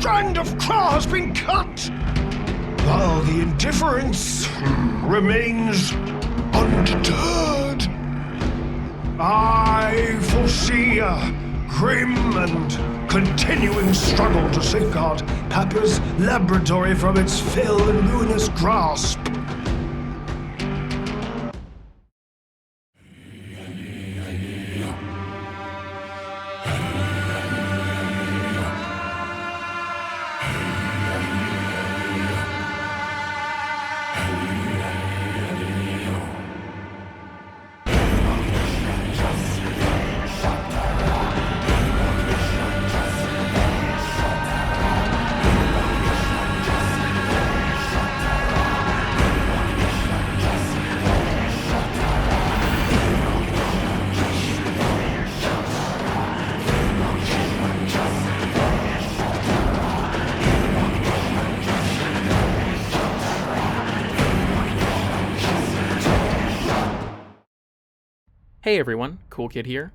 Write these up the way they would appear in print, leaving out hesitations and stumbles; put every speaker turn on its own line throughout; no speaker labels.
Strand of Khra has been cut, while the Indifference remains undeterred. I foresee a grim and continuing struggle to safeguard Papa's laboratory from its fell and ruinous grasp.
Hey everyone, CoolKid here.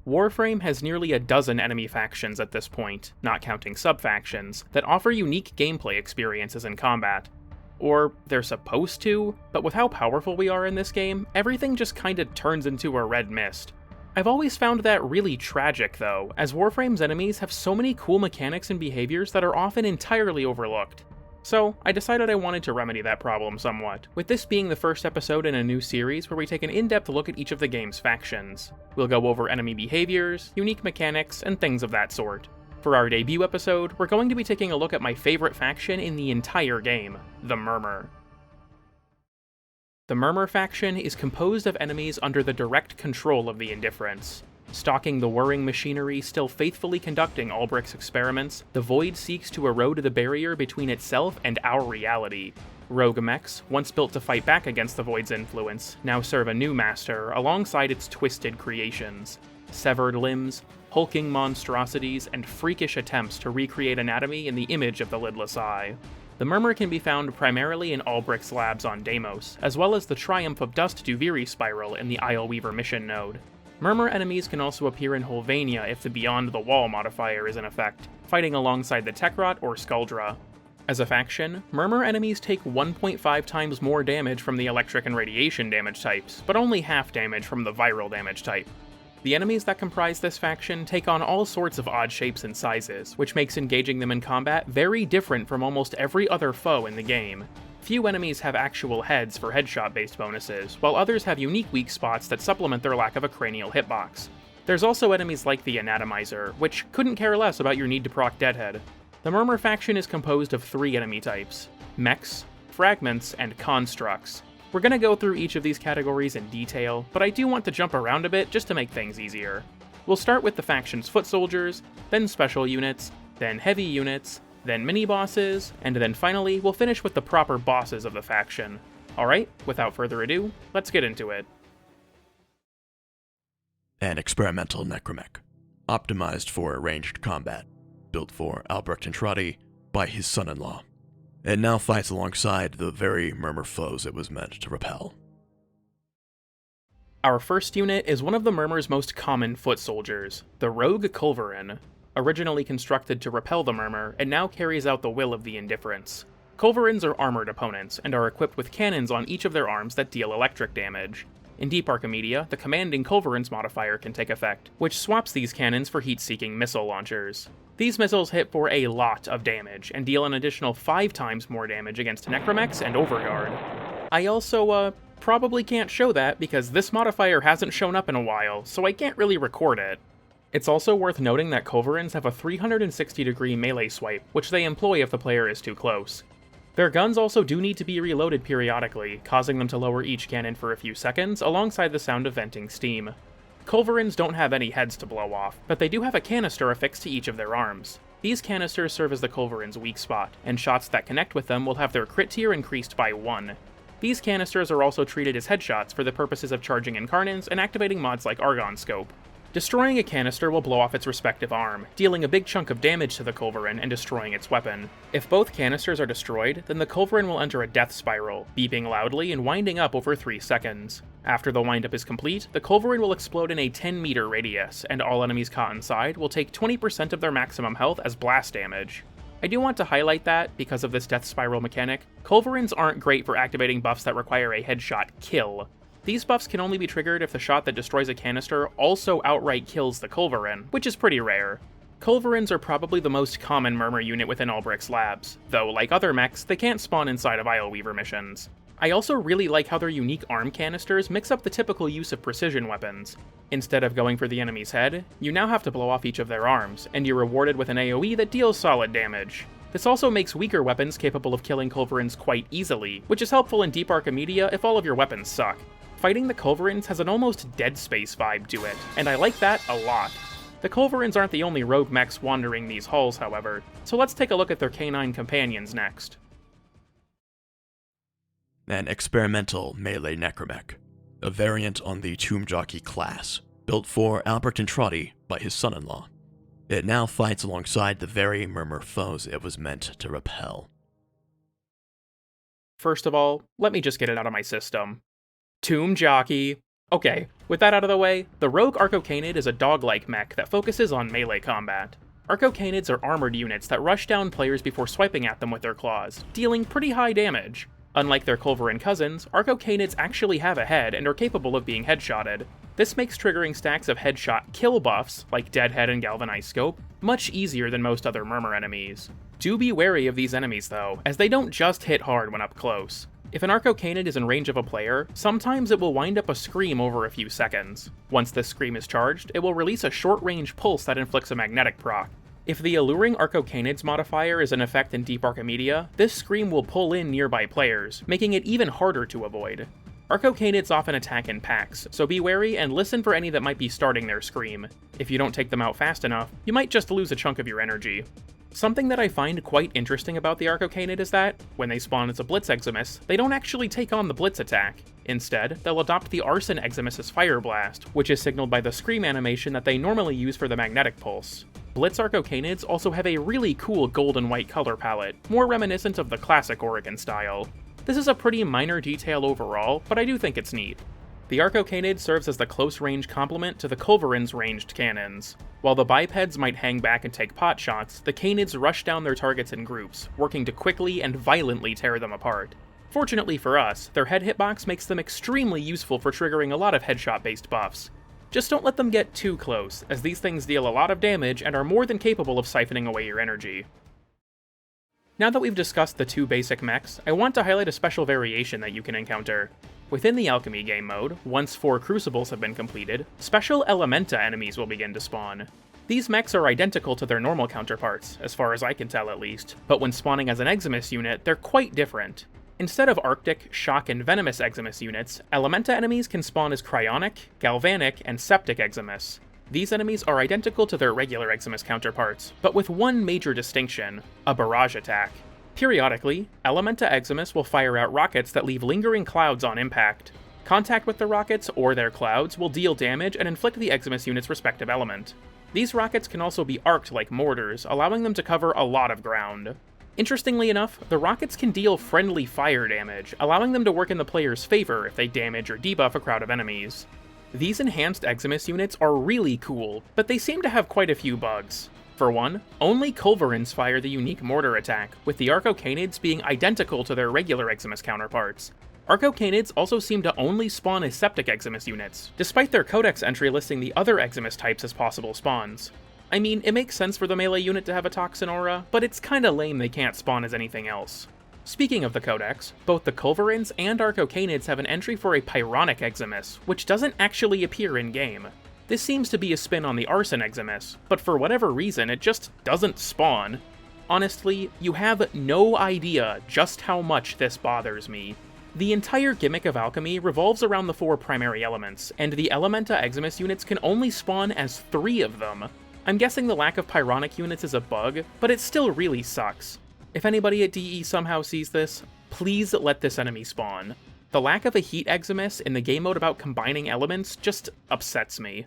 Warframe has nearly a dozen enemy factions at this point, not counting sub-factions, that offer unique gameplay experiences in combat. Or, they're supposed to, but with how powerful we are in this game, everything just kinda turns into a red mist. I've always found that really tragic though, as Warframe's enemies have so many cool mechanics and behaviors that are often entirely overlooked. So, I decided I wanted to remedy that problem somewhat, with this being the first episode in a new series where we take an in-depth look at each of the game's factions. We'll go over enemy behaviors, unique mechanics, and things of that sort. For our debut episode, we're going to be taking a look at my favorite faction in the entire game, the Murmur. The Murmur faction is composed of enemies under the direct control of the Indifference. Stalking the whirring machinery still faithfully conducting Ulbricht's experiments, the Void seeks to erode the barrier between itself and our reality. Rogue mechs, once built to fight back against the Void's influence, now serve a new master alongside its twisted creations. Severed limbs, hulking monstrosities, and freakish attempts to recreate anatomy in the image of the lidless eye. The Murmur can be found primarily in Ulbricht's labs on Deimos, as well as the Triumph of Dust Duviri spiral in the Isleweaver mission node. Murmur enemies can also appear in Holvania if the Beyond the Wall modifier is in effect, fighting alongside the Tekrot or Skuldra. As a faction, Murmur enemies take 1.5 times more damage from the electric and radiation damage types, but only half damage from the viral damage type. The enemies that comprise this faction take on all sorts of odd shapes and sizes, which makes engaging them in combat very different from almost every other foe in the game. Few enemies have actual heads for headshot-based bonuses, while others have unique weak spots that supplement their lack of a cranial hitbox. There's also enemies like the Anatomizer, which couldn't care less about your need to proc Deadhead. The Murmur faction is composed of 3 enemy types: mechs, fragments, and constructs. We're gonna go through each of these categories in detail, but I do want to jump around a bit just to make things easier. We'll start with the faction's foot soldiers, then special units, then heavy units, then mini-bosses, and then finally, we'll finish with the proper bosses of the faction. Alright, without further ado, let's get into it.
An experimental Necramech, optimized for ranged combat, built for Albrecht Entrati by his son-in-law. It now fights alongside the very Murmur foes it was meant to repel.
Our first unit is one of the Murmur's most common foot soldiers, the Rogue Culverin. Originally constructed to repel the Murmur, it now carries out the will of the Indifference. Culverins are armored opponents, and are equipped with cannons on each of their arms that deal electric damage. In Deep Archimedia, the Commanding Culverins modifier can take effect, which swaps these cannons for heat-seeking missile launchers. These missiles hit for a lot of damage, and deal an additional 5 times more damage against Necramechs and Overguard. I also, probably can't show that because this modifier hasn't shown up in a while, so I can't really record it. It's also worth noting that Culverins have a 360-degree melee swipe, which they employ if the player is too close. Their guns also do need to be reloaded periodically, causing them to lower each cannon for a few seconds, alongside the sound of venting steam. Culverins don't have any heads to blow off, but they do have a canister affixed to each of their arms. These canisters serve as the Culverin's weak spot, and shots that connect with them will have their crit tier increased by 1. These canisters are also treated as headshots for the purposes of charging Incarnants and activating mods like Argon Scope. Destroying a canister will blow off its respective arm, dealing a big chunk of damage to the Culverin and destroying its weapon. If both canisters are destroyed, then the Culverin will enter a death spiral, beeping loudly and winding up over 3 seconds. After the windup is complete, the Culverin will explode in a 10-meter radius, and all enemies caught inside will take 20% of their maximum health as blast damage. I do want to highlight that, because of this death spiral mechanic, Culverins aren't great for activating buffs that require a headshot kill. These buffs can only be triggered if the shot that destroys a canister also outright kills the Culverin, which is pretty rare. Culverins are probably the most common Murmur unit within Ulbricht's labs, though like other mechs, they can't spawn inside of Isleweaver missions. I also really like how their unique arm canisters mix up the typical use of precision weapons. Instead of going for the enemy's head, you now have to blow off each of their arms, and you're rewarded with an AoE that deals solid damage. This also makes weaker weapons capable of killing Culverins quite easily, which is helpful in Deep Archimedia if all of your weapons suck. Fighting the Culverins has an almost Dead Space vibe to it, and I like that a lot. The Culverins aren't the only rogue mechs wandering these halls, however, so let's take a look at their canine companions next.
An experimental melee Necramech, a variant on the Tomb Jockey class, built for Albrecht and Trotty by his son-in-law. It now fights alongside the very Murmur foes it was meant to repel.
First of all, let me just get it out of my system. Tomb Jockey. Okay, with that out of the way, the rogue Arcocanid is a dog-like mech that focuses on melee combat. Arcocanids are armored units that rush down players before swiping at them with their claws, dealing pretty high damage. Unlike their Culverin cousins, Arcocanids actually have a head and are capable of being headshotted. This makes triggering stacks of headshot kill buffs, like Deadhead and Galvanized Scope, much easier than most other Murmur enemies. Do be wary of these enemies though, as they don't just hit hard when up close. If an Arcocanid is in range of a player, sometimes it will wind up a scream over a few seconds. Once this scream is charged, it will release a short-range pulse that inflicts a magnetic proc. If the alluring Arcocanid's modifier is in effect in Deep Archimedia, this scream will pull in nearby players, making it even harder to avoid. Arcocanids often attack in packs, so be wary and listen for any that might be starting their scream. If you don't take them out fast enough, you might just lose a chunk of your energy. Something that I find quite interesting about the Arcocanid is that, when they spawn as a Blitz Eximus, they don't actually take on the Blitz attack. Instead, they'll adopt the Arson Eximus' Fire Blast, which is signaled by the scream animation that they normally use for the magnetic pulse. Blitz Arcocanids also have a really cool gold and white color palette, more reminiscent of the classic Oregon style. This is a pretty minor detail overall, but I do think it's neat. The Arcocanid serves as the close-range complement to the Culverin's ranged cannons. While the bipeds might hang back and take pot shots, the Canids rush down their targets in groups, working to quickly and violently tear them apart. Fortunately for us, their head hitbox makes them extremely useful for triggering a lot of headshot-based buffs. Just don't let them get too close, as these things deal a lot of damage and are more than capable of siphoning away your energy. Now that we've discussed the two basic mechs, I want to highlight a special variation that you can encounter. Within the Alchemy game mode, once 4 Crucibles have been completed, special Elementa enemies will begin to spawn. These mechs are identical to their normal counterparts, as far as I can tell at least, but when spawning as an Eximus unit, they're quite different. Instead of Arctic, Shock, and Venomous Eximus units, Elementa enemies can spawn as Cryonic, Galvanic, and Septic Eximus. These enemies are identical to their regular Eximus counterparts, but with one major distinction: a barrage attack. Periodically, Elementa Eximus will fire out rockets that leave lingering clouds on impact. Contact with the rockets, or their clouds, will deal damage and inflict the Eximus unit's respective element. These rockets can also be arced like mortars, allowing them to cover a lot of ground. Interestingly enough, the rockets can deal friendly fire damage, allowing them to work in the player's favor if they damage or debuff a crowd of enemies. These enhanced Eximus units are really cool, but they seem to have quite a few bugs. For one, only Culverins fire the unique mortar attack, with the Arcocanids being identical to their regular Eximus counterparts. Arcocanids also seem to only spawn as Septic Eximus units, despite their codex entry listing the other Eximus types as possible spawns. I mean, it makes sense for the melee unit to have a Toxin aura, but it's kinda lame they can't spawn as anything else. Speaking of the codex, both the Culverins and Arcocanids have an entry for a Pyronic Eximus, which doesn't actually appear in-game. This seems to be a spin on the Arson Eximus, but for whatever reason it just doesn't spawn. Honestly, you have no idea just how much this bothers me. The entire gimmick of alchemy revolves around the 4 primary elements, and the Elementa Eximus units can only spawn as 3 of them. I'm guessing the lack of Pyronic units is a bug, but it still really sucks. If anybody at DE somehow sees this, please let this enemy spawn. The lack of a Heat Eximus in the game mode about combining elements just upsets me.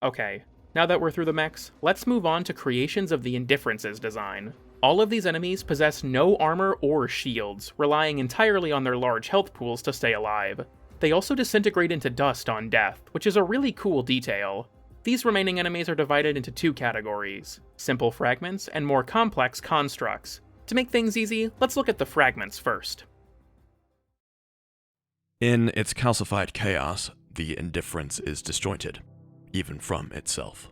Okay, now that we're through the mechs, let's move on to creations of the Indifference's design. All of these enemies possess no armor or shields, relying entirely on their large health pools to stay alive. They also disintegrate into dust on death, which is a really cool detail. These remaining enemies are divided into two categories: simple fragments and more complex constructs. To make things easy, let's look at the fragments first.
In its calcified chaos, the Indifference is disjointed, even from itself.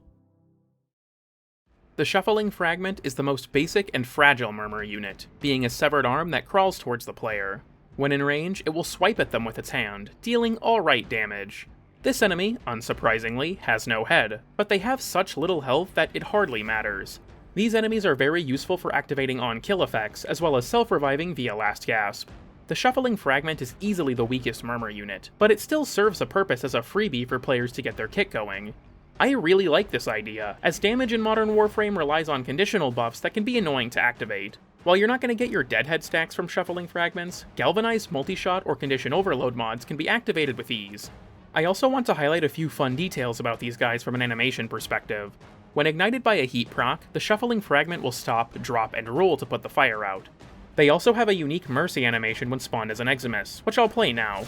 The Shuffling Fragment is the most basic and fragile Murmur unit, being a severed arm that crawls towards the player. When in range, it will swipe at them with its hand, dealing alright damage. This enemy, unsurprisingly, has no head, but they have such little health that it hardly matters. These enemies are very useful for activating on-kill effects, as well as self-reviving via Last Gasp. The Shuffling Fragment is easily the weakest Murmur unit, but it still serves a purpose as a freebie for players to get their kit going. I really like this idea, as damage in Modern Warframe relies on conditional buffs that can be annoying to activate. While you're not going to get your Deadhead stacks from Shuffling Fragments, Galvanized Multishot or Condition Overload mods can be activated with ease. I also want to highlight a few fun details about these guys from an animation perspective. When ignited by a heat proc, the Shuffling Fragment will stop, drop, and roll to put the fire out. They also have a unique Mercy animation when spawned as an Eximus, which I'll play now.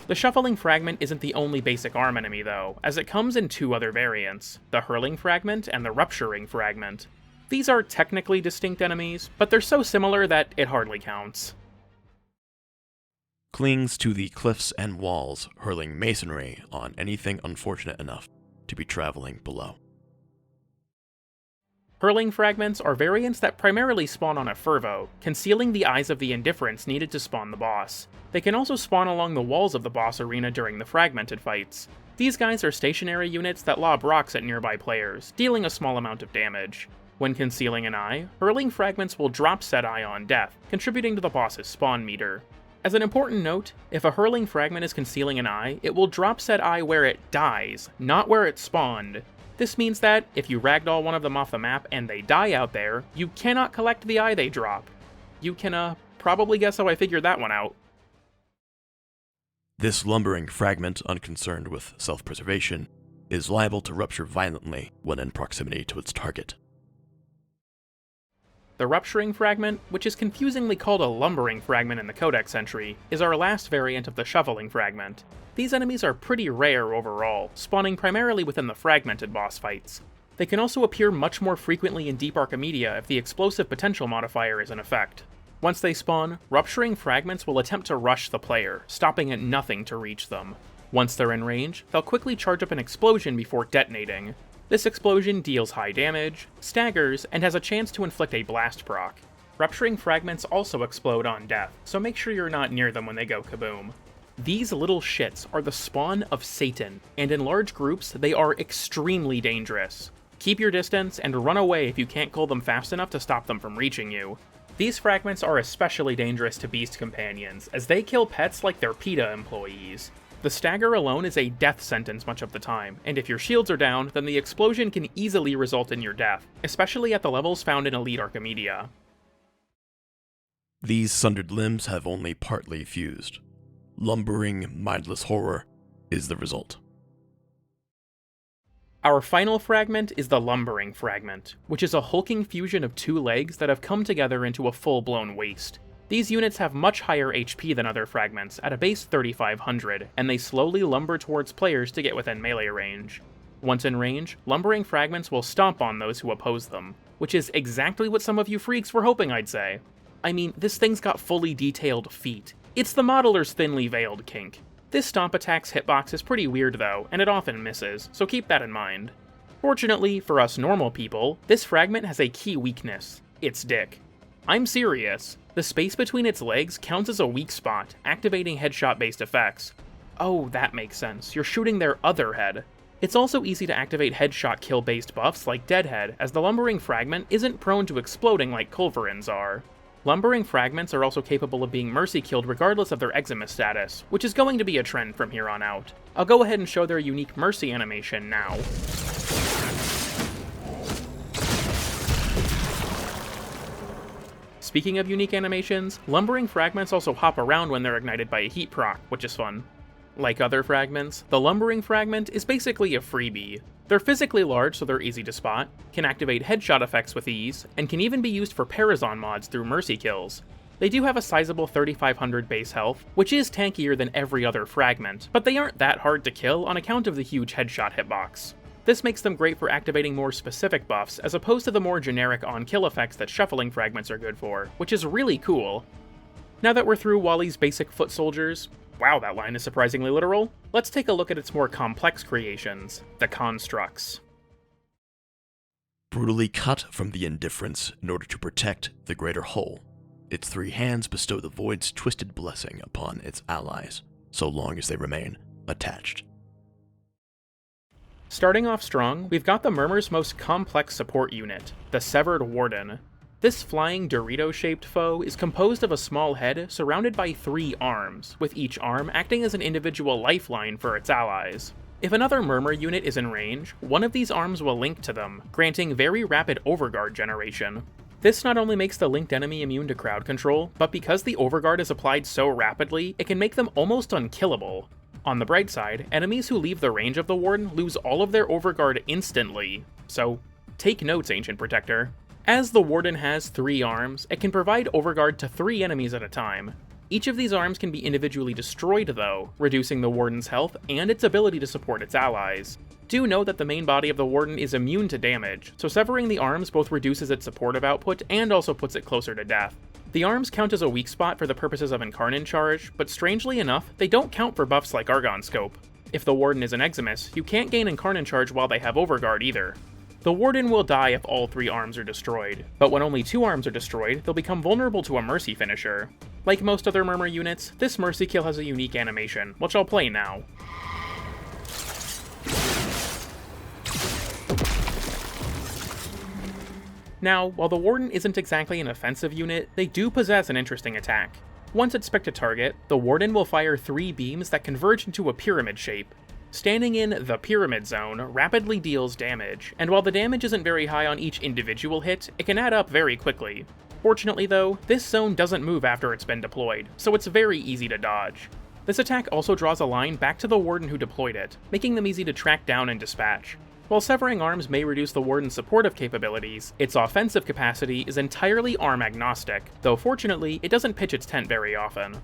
The Shuffling Fragment isn't the only basic arm enemy though, as it comes in two other variants, the Hurling Fragment and the Rupturing Fragment. These are technically distinct enemies, but they're so similar that it hardly counts.
Clings to the cliffs and walls, hurling masonry on anything unfortunate enough to be traveling below.
Hurling Fragments are variants that primarily spawn on a Fervo, concealing the eyes of the Indifference needed to spawn the boss. They can also spawn along the walls of the boss arena during the Fragmented fights. These guys are stationary units that lob rocks at nearby players, dealing a small amount of damage. When concealing an eye, Hurling Fragments will drop said eye on death, contributing to the boss's spawn meter. As an important note, if a Hurling Fragment is concealing an eye, it will drop said eye where it dies, not where it spawned. This means that, if you ragdoll one of them off the map and they die out there, you cannot collect the eye they drop. You can, probably guess how I figured that one out.
This lumbering fragment, unconcerned with self-preservation, is liable to rupture violently when in proximity to its target.
The Rupturing Fragment, which is confusingly called a Lumbering Fragment in the Codex entry, is our last variant of the Shuffling Fragment. These enemies are pretty rare overall, spawning primarily within the Fragmented boss fights. They can also appear much more frequently in Deep Archimedia if the Explosive Potential modifier is in effect. Once they spawn, Rupturing Fragments will attempt to rush the player, stopping at nothing to reach them. Once they're in range, they'll quickly charge up an explosion before detonating. This explosion deals high damage, staggers, and has a chance to inflict a blast proc. Rupturing Fragments also explode on death, so make sure you're not near them when they go kaboom. These little shits are the spawn of Satan, and in large groups, they are extremely dangerous. Keep your distance and run away if you can't kill them fast enough to stop them from reaching you. These fragments are especially dangerous to beast companions, as they kill pets like they're PETA employees. The stagger alone is a death sentence much of the time, and if your shields are down, then the explosion can easily result in your death, especially at the levels found in Elite Archimedia.
These sundered limbs have only partly fused. Lumbering, mindless horror is the result.
Our final fragment is the Lumbering Fragment, which is a hulking fusion of two legs that have come together into a full-blown waste. These units have much higher HP than other fragments, at a base 3500, and they slowly lumber towards players to get within melee range. Once in range, lumbering fragments will stomp on those who oppose them, which is exactly what some of you freaks were hoping I'd say. I mean, this thing's got fully detailed feet. It's the modeler's thinly veiled kink. This stomp attack's hitbox is pretty weird though, and it often misses, so keep that in mind. Fortunately, for us normal people, this fragment has a key weakness: its dick. I'm serious. The space between its legs counts as a weak spot, activating headshot-based effects. Oh, that makes sense. You're shooting their other head. It's also easy to activate headshot kill-based buffs like Deadhead, as the Lumbering Fragment isn't prone to exploding like Culverins are. Lumbering Fragments are also capable of being mercy killed regardless of their Eximus status, which is going to be a trend from here on out. I'll go ahead and show their unique mercy animation now. Speaking of unique animations, Lumbering Fragments also hop around when they're ignited by a heat proc, which is fun. Like other fragments, the Lumbering Fragment is basically a freebie. They're physically large so they're easy to spot, can activate headshot effects with ease, and can even be used for Parazon mods through mercy kills. They do have a sizable 3500 base health, which is tankier than every other fragment, but they aren't that hard to kill on account of the huge headshot hitbox. This makes them great for activating more specific buffs as opposed to the more generic on-kill effects that shuffling fragments are good for, which is really cool. Now that we're through Wally's basic foot soldiers, wow, that line is surprisingly literal, let's take a look at its more complex creations, the constructs.
Brutally cut from the Indifference in order to protect the greater whole, its three hands bestow the Void's twisted blessing upon its allies, so long as they remain attached.
Starting off strong, we've got the Murmur's most complex support unit, the Severed Warden. This flying Dorito-shaped foe is composed of a small head surrounded by 3 arms, with each arm acting as an individual lifeline for its allies. If another Murmur unit is in range, one of these arms will link to them, granting very rapid overguard generation. This not only makes the linked enemy immune to crowd control, but because the overguard is applied so rapidly, it can make them almost unkillable. On the bright side, enemies who leave the range of the Warden lose all of their overguard instantly, so take notes, Ancient Protector. As the Warden has 3 arms, it can provide overguard to 3 enemies at a time. Each of these arms can be individually destroyed though, reducing the Warden's health and its ability to support its allies. Do note that the main body of the Warden is immune to damage, so severing the arms both reduces its supportive output and also puts it closer to death. The arms count as a weak spot for the purposes of Incarnate Charge, but strangely enough, they don't count for buffs like Argon Scope. If the Warden is an Eximus, you can't gain Incarnate Charge while they have Overguard either. The Warden will die if all 3 arms are destroyed, but when only 2 arms are destroyed, they'll become vulnerable to a Mercy finisher. Like most other Murmur units, this Mercy kill has a unique animation, which I'll play now. Now, while the Warden isn't exactly an offensive unit, they do possess an interesting attack. Once it's picked a target, the Warden will fire 3 beams that converge into a pyramid shape. Standing in the Pyramid Zone rapidly deals damage, and while the damage isn't very high on each individual hit, it can add up very quickly. Fortunately though, this zone doesn't move after it's been deployed, so it's very easy to dodge. This attack also draws a line back to the Warden who deployed it, making them easy to track down and dispatch. While severing arms may reduce the Warden's supportive capabilities, its offensive capacity is entirely arm agnostic, though fortunately, it doesn't pitch its tent very often.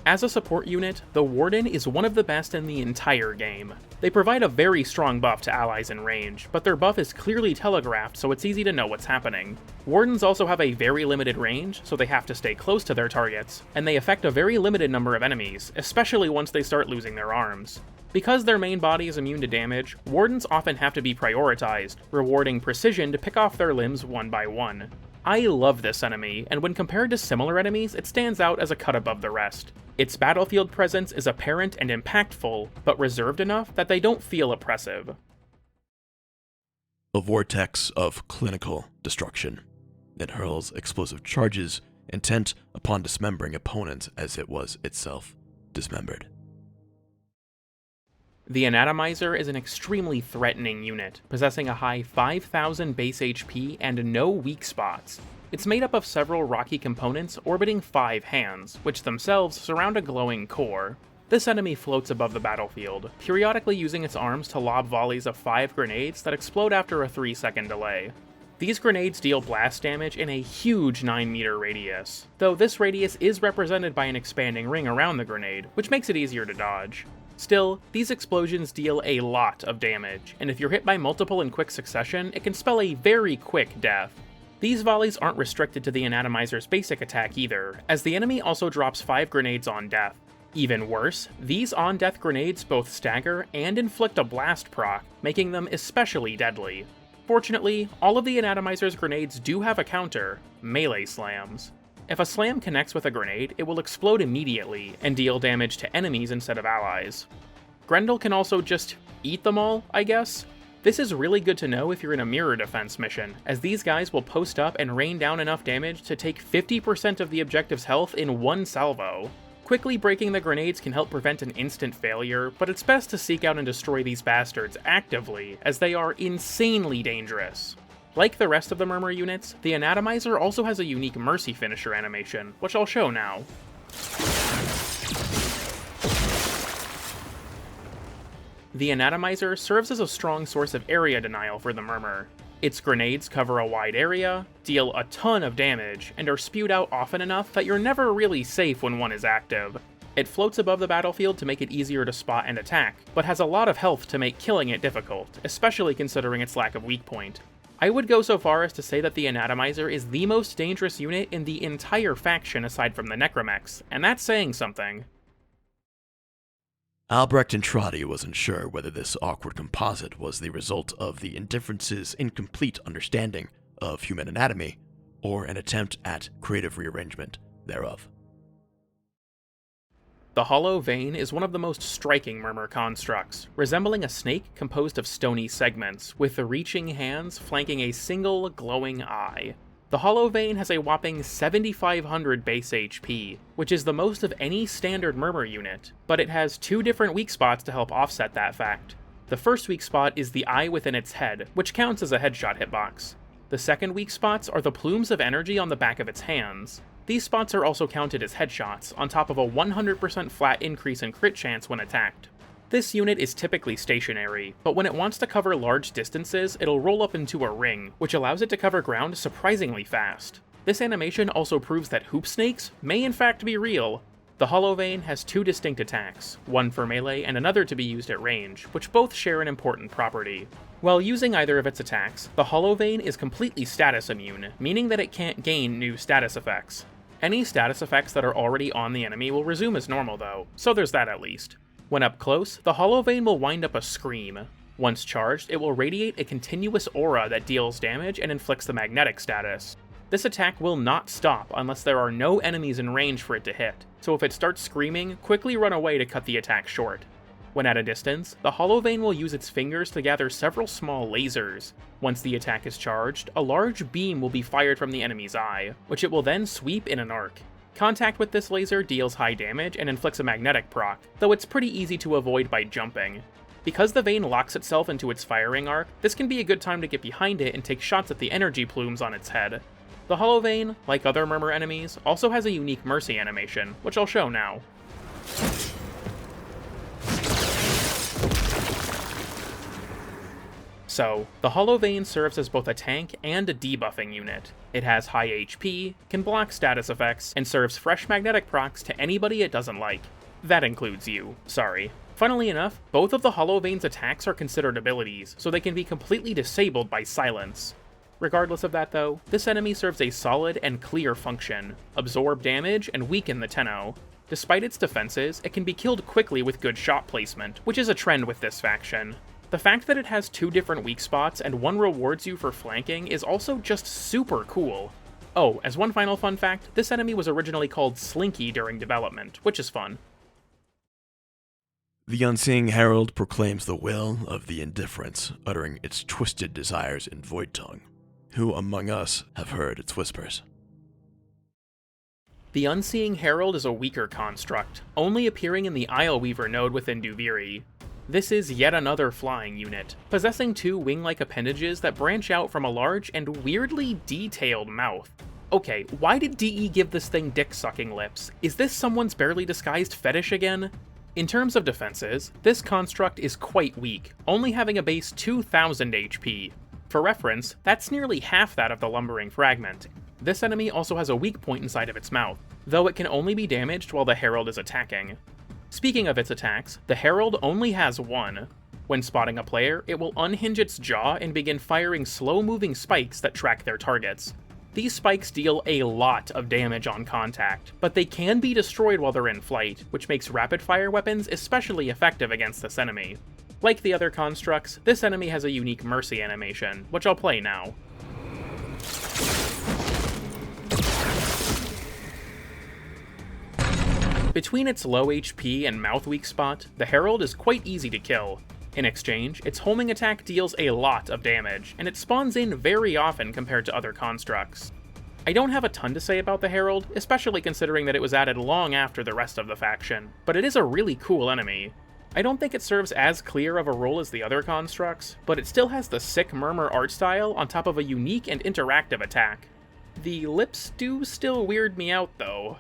As a support unit, the Warden is one of the best in the entire game. They provide a very strong buff to allies in range, but their buff is clearly telegraphed so it's easy to know what's happening. Wardens also have a very limited range, so they have to stay close to their targets, and they affect a very limited number of enemies, especially once they start losing their arms. Because their main body is immune to damage, Wardens often have to be prioritized, rewarding precision to pick off their limbs one by one. I love this enemy, and when compared to similar enemies, it stands out as a cut above the rest. Its battlefield presence is apparent and impactful, but reserved enough that they don't feel oppressive.
A vortex of clinical destruction. It hurls explosive charges, intent upon dismembering opponents as it was itself dismembered.
The Anatomizer is an extremely threatening unit, possessing a high 5000 base HP and no weak spots. It's made up of several rocky components orbiting 5 hands, which themselves surround a glowing core. This enemy floats above the battlefield, periodically using its arms to lob volleys of 5 grenades that explode after a 3-second delay. These grenades deal blast damage in a huge 9-meter radius, though this radius is represented by an expanding ring around the grenade, which makes it easier to dodge. Still, these explosions deal a lot of damage, and if you're hit by multiple in quick succession, it can spell a very quick death. These volleys aren't restricted to the Anatomizer's basic attack either, as the enemy also drops 5 grenades on death. Even worse, these on-death grenades both stagger and inflict a blast proc, making them especially deadly. Fortunately, all of the Anatomizer's grenades do have a counter, melee slams. If a slam connects with a grenade, it will explode immediately and deal damage to enemies instead of allies. Grendel can also just eat them all, I guess? This is really good to know if you're in a mirror defense mission, as these guys will post up and rain down enough damage to take 50% of the objective's health in one salvo. Quickly breaking the grenades can help prevent an instant failure, but it's best to seek out and destroy these bastards actively, as they are insanely dangerous. Like the rest of the Murmur units, the Anatomizer also has a unique Mercy finisher animation, which I'll show now. The Anatomizer serves as a strong source of area denial for the Murmur. Its grenades cover a wide area, deal a ton of damage, and are spewed out often enough that you're never really safe when one is active. It floats above the battlefield to make it easier to spot and attack, but has a lot of health to make killing it difficult, especially considering its lack of weak point. I would go so far as to say that the Anatomizer is the most dangerous unit in the entire faction aside from the Necramechs, and that's saying something.
Albrecht and Trotty wasn't sure whether this awkward composite was the result of the Indifference's incomplete understanding of human anatomy, or an attempt at creative rearrangement thereof.
The Hollow Vein is one of the most striking Murmur constructs, resembling a snake composed of stony segments, with the reaching hands flanking a single glowing eye. The Hollow Vein has a whopping 7,500 base HP, which is the most of any standard Murmur unit, but it has two different weak spots to help offset that fact. The first weak spot is the eye within its head, which counts as a headshot hitbox. The second weak spots are the plumes of energy on the back of its hands. These spots are also counted as headshots, on top of a 100% flat increase in crit chance when attacked. This unit is typically stationary, but when it wants to cover large distances, it'll roll up into a ring, which allows it to cover ground surprisingly fast. This animation also proves that hoop snakes may in fact be real. The Hollow Vein has two distinct attacks, one for melee and another to be used at range, which both share an important property. While using either of its attacks, the Hollow Vein is completely status immune, meaning that it can't gain new status effects. Any status effects that are already on the enemy will resume as normal though, so there's that at least. When up close, the Hollow Vein will wind up a scream. Once charged, it will radiate a continuous aura that deals damage and inflicts the magnetic status. This attack will not stop unless there are no enemies in range for it to hit, so if it starts screaming, quickly run away to cut the attack short. When at a distance, the Hollow Vein will use its fingers to gather several small lasers. Once the attack is charged, a large beam will be fired from the enemy's eye, which it will then sweep in an arc. Contact with this laser deals high damage and inflicts a magnetic proc, though it's pretty easy to avoid by jumping. Because the Vein locks itself into its firing arc, this can be a good time to get behind it and take shots at the energy plumes on its head. The Hollow Vein, like other Murmur enemies, also has a unique Mercy animation, which I'll show now. So, the Hollow Vein serves as both a tank and a debuffing unit. It has high HP, can block status effects, and serves fresh magnetic procs to anybody it doesn't like. That includes you, sorry. Funnily enough, both of the Hollow Vein's attacks are considered abilities, so they can be completely disabled by silence. Regardless of that though, this enemy serves a solid and clear function: absorb damage and weaken the Tenno. Despite its defenses, it can be killed quickly with good shot placement, which is a trend with this faction. The fact that it has two different weak spots and one rewards you for flanking is also just super cool. Oh, as one final fun fact, this enemy was originally called Slinky during development, which is fun.
The Unseeing Herald proclaims the will of the Indifference, uttering its twisted desires in Void Tongue. Who among us have heard its whispers?
The Unseeing Herald is a weaker construct, only appearing in the Isleweaver node within Duviri. This is yet another flying unit, possessing two wing-like appendages that branch out from a large and weirdly detailed mouth. Okay, why did DE give this thing dick-sucking lips? Is this someone's barely disguised fetish again? In terms of defenses, this construct is quite weak, only having a base 2,000 HP. For reference, that's nearly half that of the Lumbering Fragment. This enemy also has a weak point inside of its mouth, though it can only be damaged while the Herald is attacking. Speaking of its attacks, the Herald only has one. When spotting a player, it will unhinge its jaw and begin firing slow-moving spikes that track their targets. These spikes deal a lot of damage on contact, but they can be destroyed while they're in flight, which makes rapid-fire weapons especially effective against this enemy. Like the other constructs, this enemy has a unique Mercy animation, which I'll play now. Between its low HP and mouth weak spot, the Herald is quite easy to kill. In exchange, its homing attack deals a lot of damage, and it spawns in very often compared to other constructs. I don't have a ton to say about the Herald, especially considering that it was added long after the rest of the faction, but it is a really cool enemy. I don't think it serves as clear of a role as the other constructs, but it still has the sick Murmur art style on top of a unique and interactive attack. The lips do still weird me out though.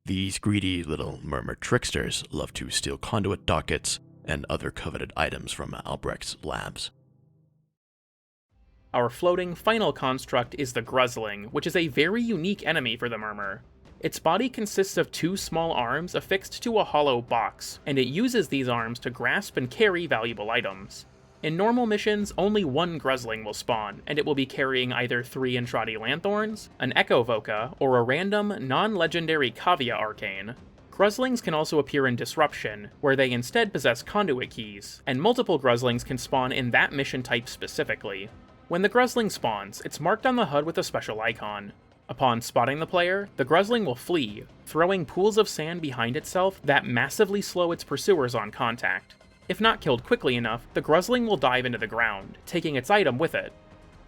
These greedy little Murmur tricksters love to steal conduit dockets and other coveted items from Albrecht's labs.
Our floating final construct is the Gruzzling, which is a very unique enemy for the Murmur. Its body consists of 2 small arms affixed to a hollow box, and it uses these arms to grasp and carry valuable items. In normal missions, only 1 Gruzzling will spawn, and it will be carrying either 3 Entrati Lanthorns, an Echo Voca, or a random, non-legendary Kavia Arcane. Gruzzlings can also appear in Disruption, where they instead possess conduit keys, and multiple Gruzzlings can spawn in that mission type specifically. When the Gruzzling spawns, it's marked on the HUD with a special icon. Upon spotting the player, the Gruzzling will flee, throwing pools of sand behind itself that massively slow its pursuers on contact. If not killed quickly enough, the Gruzzling will dive into the ground, taking its item with it.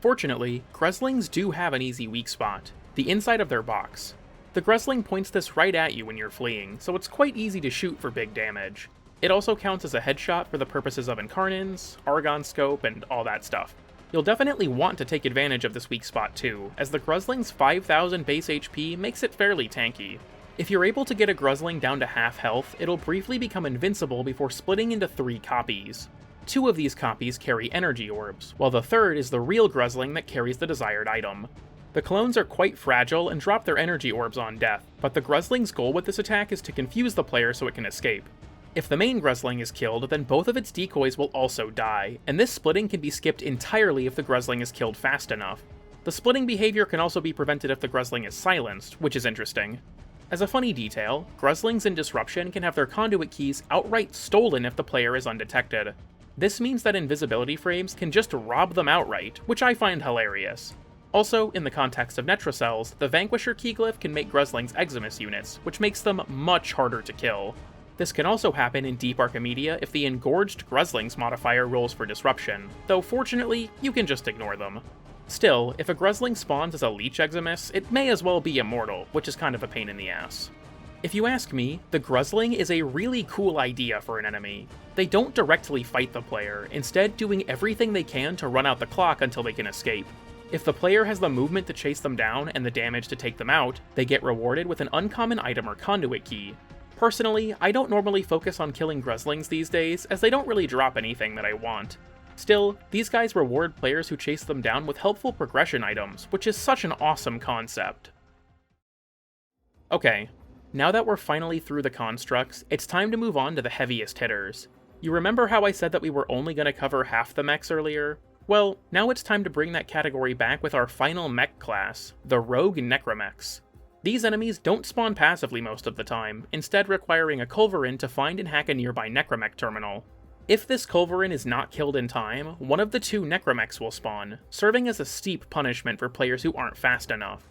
Fortunately, Gruzzlings do have an easy weak spot, the inside of their box. The Gruzzling points this right at you when you're fleeing, so it's quite easy to shoot for big damage. It also counts as a headshot for the purposes of Incarnins, Argon Scope, and all that stuff. You'll definitely want to take advantage of this weak spot too, as the Gruzzling's 5000 base HP makes it fairly tanky. If you're able to get a Gruzzling down to half health, it'll briefly become invincible before splitting into 3 copies. 2 of these copies carry energy orbs, while the third is the real Gruzzling that carries the desired item. The clones are quite fragile and drop their energy orbs on death, but the Gruzzling's goal with this attack is to confuse the player so it can escape. If the main Gruzzling is killed, then both of its decoys will also die, and this splitting can be skipped entirely if the Gruzzling is killed fast enough. The splitting behavior can also be prevented if the Gruzzling is silenced, which is interesting. As a funny detail, Gruzzlings in Disruption can have their conduit keys outright stolen if the player is undetected. This means that invisibility frames can just rob them outright, which I find hilarious. Also, in the context of Netracells, the Vanquisher keyglyph can make Gruzzlings Eximus units, which makes them much harder to kill. This can also happen in Deep Archimedia if the Engorged Gruzzlings modifier rolls for Disruption, though fortunately, you can just ignore them. Still, if a Gruzzling spawns as a Leech Eximus, it may as well be immortal, which is kind of a pain in the ass. If you ask me, the Gruzzling is a really cool idea for an enemy. They don't directly fight the player, instead doing everything they can to run out the clock until they can escape. If the player has the movement to chase them down and the damage to take them out, they get rewarded with an uncommon item or conduit key. Personally, I don't normally focus on killing Gruzzlings these days, as they don't really drop anything that I want. Still, these guys reward players who chase them down with helpful progression items, which is such an awesome concept. Okay, now that we're finally through the constructs, it's time to move on to the heaviest hitters. You remember how I said that we were only going to cover half the mechs earlier? Well, now it's time to bring that category back with our final mech class, the Rogue Necramechs. These enemies don't spawn passively most of the time, instead requiring a Culverin to find and hack a nearby Necramech terminal. If this Culverin is not killed in time, one of the 2 Necramechs will spawn, serving as a steep punishment for players who aren't fast enough.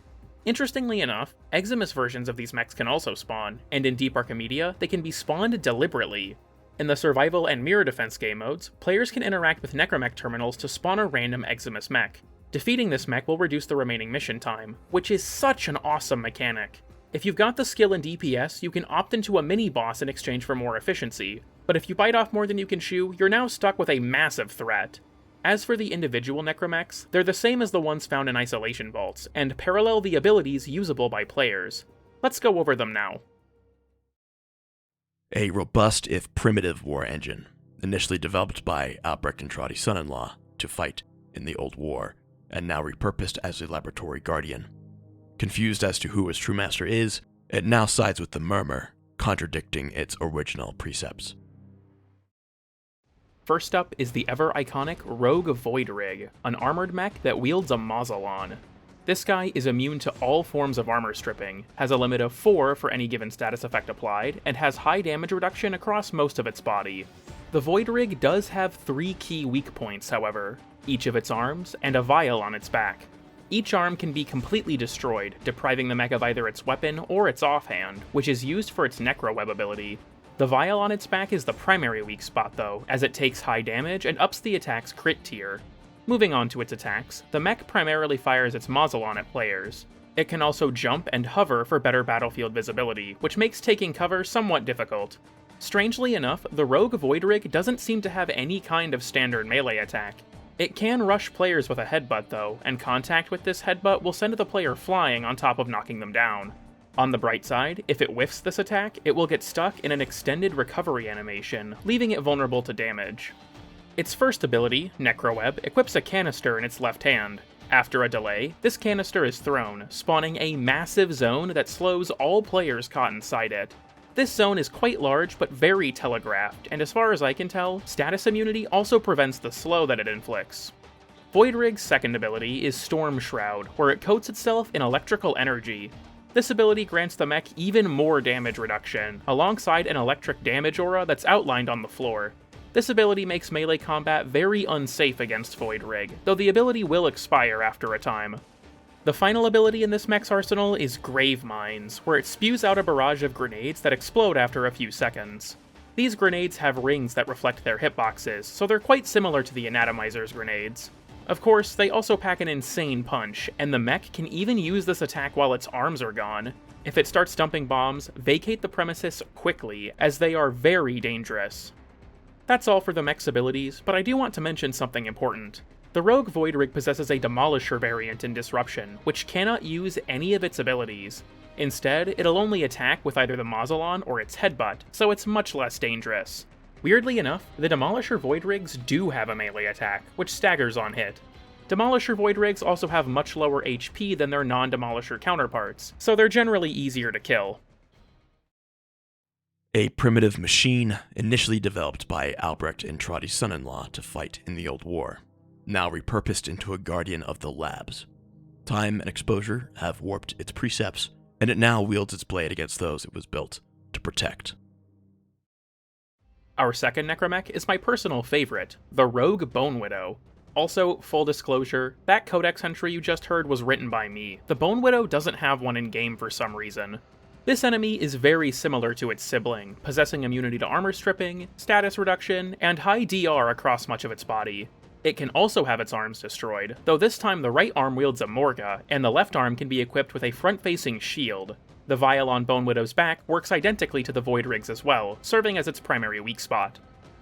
Interestingly enough, Eximus versions of these mechs can also spawn, and in Deep Archimedia, they can be spawned deliberately. In the Survival and Mirror Defense game modes, players can interact with Necramech terminals to spawn a random Eximus mech. Defeating this mech will reduce the remaining mission time, which is such an awesome mechanic. If you've got the skill in DPS, you can opt into a mini-boss in exchange for more efficiency, but if you bite off more than you can chew, you're now stuck with a massive threat. As for the individual Necramechs, they're the same as the ones found in Isolation Vaults, and parallel the abilities usable by players. Let's go over them now.
A robust if primitive war engine, initially developed by Albrecht and Trotty's son-in-law to fight in the Old War, and now repurposed as a laboratory guardian. Confused as to who its true master is, it now sides with the Murmur, contradicting its original precepts.
First up is the ever-iconic Rogue Voidrig, an armored mech that wields a Mausolon. This guy is immune to all forms of armor stripping, has a limit of 4 for any given status effect applied, and has high damage reduction across most of its body. The Voidrig does have 3 key weak points, however, each of its arms, and a vial on its back. Each arm can be completely destroyed, depriving the mech of either its weapon or its offhand, which is used for its Necroweb ability. The vial on its back is the primary weak spot though, as it takes high damage and ups the attack's crit tier. Moving on to its attacks, the mech primarily fires its Mausolon at players. It can also jump and hover for better battlefield visibility, which makes taking cover somewhat difficult. Strangely enough, the Rogue Voidrig doesn't seem to have any kind of standard melee attack. It can rush players with a headbutt though, and contact with this headbutt will send the player flying on top of knocking them down. On the bright side, if it whiffs this attack, it will get stuck in an extended recovery animation, leaving it vulnerable to damage. Its first ability, Necroweb, equips a canister in its left hand. After a delay, this canister is thrown, spawning a massive zone that slows all players caught inside it. This zone is quite large but very telegraphed, and as far as I can tell, status immunity also prevents the slow that it inflicts. Voidrig's second ability is Storm Shroud, where it coats itself in electrical energy. This ability grants the mech even more damage reduction, alongside an electric damage aura that's outlined on the floor. This ability makes melee combat very unsafe against Voidrig, though the ability will expire after a time. The final ability in this mech's arsenal is Grave Mines, where it spews out a barrage of grenades that explode after a few seconds. These grenades have rings that reflect their hitboxes, so they're quite similar to the Anatomizer's grenades. Of course, they also pack an insane punch, and the mech can even use this attack while its arms are gone. If it starts dumping bombs, vacate the premises quickly, as they are very dangerous. That's all for the mech's abilities, but I do want to mention something important. The Rogue Voidrig possesses a Demolisher variant in Disruption, which cannot use any of its abilities. Instead, it'll only attack with either the Mausolon or its Headbutt, so it's much less dangerous. Weirdly enough, the Demolisher Voidrigs do have a melee attack, which staggers on hit. Demolisher Voidrigs also have much lower HP than their non-Demolisher counterparts, so they're generally easier to kill.
A primitive machine initially developed by Albrecht and Trotty's son-in-law to fight in the Old War, now repurposed into a guardian of the labs. Time and exposure have warped its precepts, and it now wields its blade against those it was built to protect.
Our second Necramech is my personal favorite, the Rogue Bonewidow. Also, full disclosure, that Codex entry you just heard was written by me. The Bonewidow doesn't have one in-game for some reason. This enemy is very similar to its sibling, possessing immunity to armor stripping, status reduction, and high DR across much of its body. It can also have its arms destroyed, though this time the right arm wields a Morga, and the left arm can be equipped with a front-facing shield. The vial on Bonewidow's back works identically to the Voidrig's as well, serving as its primary weak spot.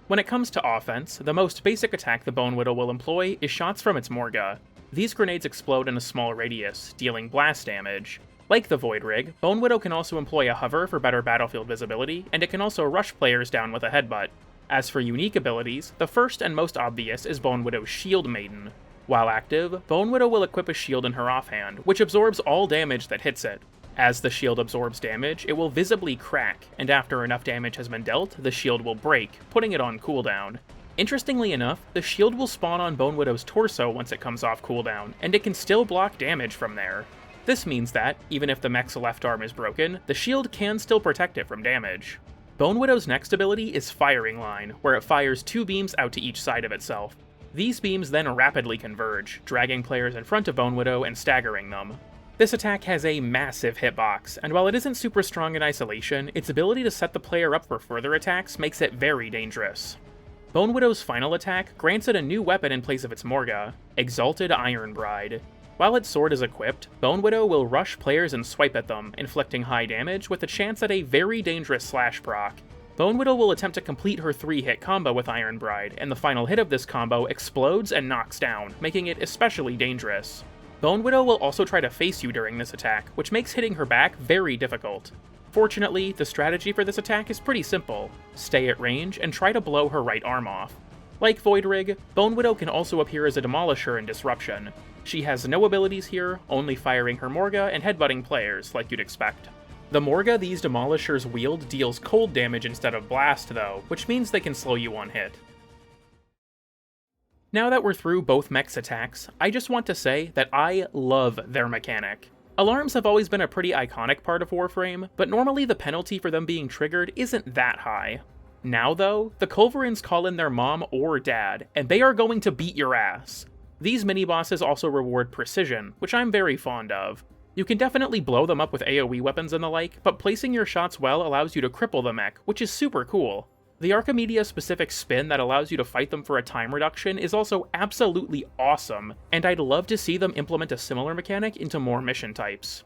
When it comes to offense, the most basic attack the Bonewidow will employ is shots from its Morga. These grenades explode in a small radius, dealing blast damage. Like the Voidrig, Bonewidow can also employ a hover for better battlefield visibility, and it can also rush players down with a headbutt. As for unique abilities, the first and most obvious is Bonewidow's Shield Maiden. While active, Bonewidow will equip a shield in her offhand, which absorbs all damage that hits it. As the shield absorbs damage, it will visibly crack, and after enough damage has been dealt, the shield will break, putting it on cooldown. Interestingly enough, the shield will spawn on Bonewidow's torso once it comes off cooldown, and it can still block damage from there. This means that, even if the mech's left arm is broken, the shield can still protect it from damage. Bonewidow's next ability is Firing Line, where it fires 2 beams out to each side of itself. These beams then rapidly converge, dragging players in front of Bonewidow and staggering them. This attack has a massive hitbox, and while it isn't super strong in isolation, its ability to set the player up for further attacks makes it very dangerous. Bonewidow's final attack grants it a new weapon in place of its Morga, Exalted Iron Bride. While its sword is equipped, Bonewidow will rush players and swipe at them, inflicting high damage with a chance at a very dangerous slash proc. Bonewidow will attempt to complete her 3-hit combo with Iron Bride, and the final hit of this combo explodes and knocks down, making it especially dangerous. Bonewidow will also try to face you during this attack, which makes hitting her back very difficult. Fortunately, the strategy for this attack is pretty simple. Stay at range and try to blow her right arm off. Like Voidrig, Bonewidow can also appear as a Demolisher in Disruption. She has no abilities here, only firing her Morga and headbutting players, like you'd expect. The Morga these Demolishers wield deals cold damage instead of blast though, which means they can slow you on hit. Now that we're through both mech's attacks, I just want to say that I love their mechanic. Alarms have always been a pretty iconic part of Warframe, but normally the penalty for them being triggered isn't that high. Now though, the Culverins call in their mom or dad, and they are going to beat your ass. These mini-bosses also reward precision, which I'm very fond of. You can definitely blow them up with AoE weapons and the like, but placing your shots well allows you to cripple the mech, which is super cool. The Archimedes-specific spin that allows you to fight them for a time reduction is also absolutely awesome, and I'd love to see them implement a similar mechanic into more mission types.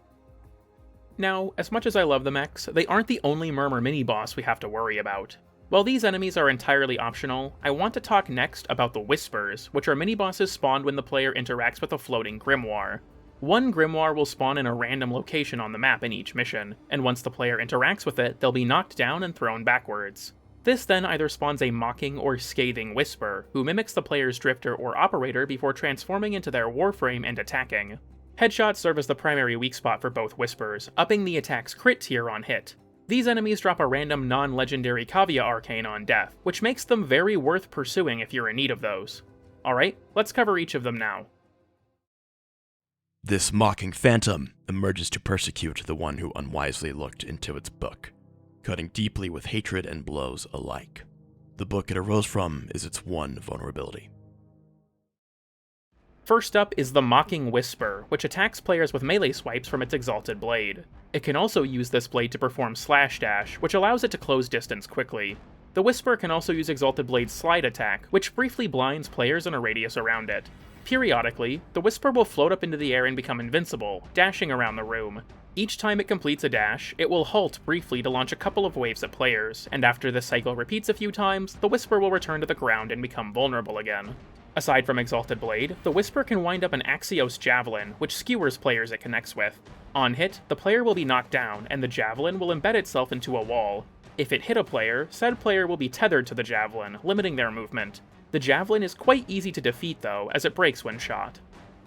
Now, as much as I love the mechs, they aren't the only Murmur mini-boss we have to worry about. While these enemies are entirely optional, I want to talk next about the Whispers, which are mini-bosses spawned when the player interacts with a floating grimoire. One grimoire will spawn in a random location on the map in each mission, and once the player interacts with it, they'll be knocked down and thrown backwards. This then either spawns a Mocking or Scathing Whisper, who mimics the player's Drifter or Operator before transforming into their Warframe and attacking. Headshots serve as the primary weak spot for both Whispers, upping the attack's crit tier on hit. These enemies drop a random non-legendary Kavia Arcane on death, which makes them very worth pursuing if you're in need of those. Alright, let's cover each of them now.
This mocking phantom emerges to persecute the one who unwisely looked into its book, cutting deeply with hatred and blows alike. The book it arose from is its one vulnerability.
First up is the Mocking Whisper, which attacks players with melee swipes from its Exalted Blade. It can also use this blade to perform Slash Dash, which allows it to close distance quickly. The Whisper can also use Exalted Blade's Slide Attack, which briefly blinds players in a radius around it. Periodically, the Whisper will float up into the air and become invincible, dashing around the room. Each time it completes a dash, it will halt briefly to launch a couple of waves at players, and after this cycle repeats a few times, the Whisper will return to the ground and become vulnerable again. Aside from Exalted Blade, the Whisper can wind up an Axios Javelin, which skewers players it connects with. On hit, the player will be knocked down, and the Javelin will embed itself into a wall. If it hit a player, said player will be tethered to the Javelin, limiting their movement. The Javelin is quite easy to defeat though, as it breaks when shot.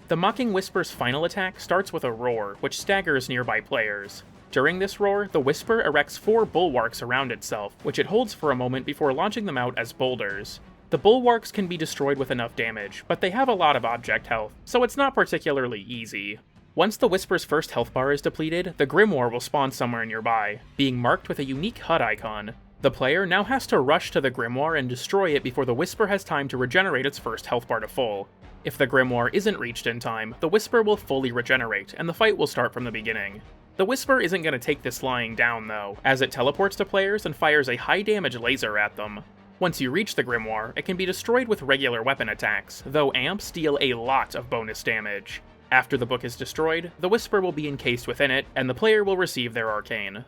The Mocking Whisper's final attack starts with a roar, which staggers nearby players. During this roar, the Whisper erects 4 bulwarks around itself, which it holds for a moment before launching them out as boulders. The bulwarks can be destroyed with enough damage, but they have a lot of object health, so it's not particularly easy. Once the Whisper's first health bar is depleted, the Grimoire will spawn somewhere nearby, being marked with a unique HUD icon. The player now has to rush to the Grimoire and destroy it before the Whisper has time to regenerate its first health bar to full. If the Grimoire isn't reached in time, the Whisper will fully regenerate, and the fight will start from the beginning. The Whisper isn't going to take this lying down though, as it teleports to players and fires a high damage laser at them. Once you reach the Grimoire, it can be destroyed with regular weapon attacks, though amps deal a lot of bonus damage. After the book is destroyed, the Whisper will be encased within it, and the player will receive their arcane.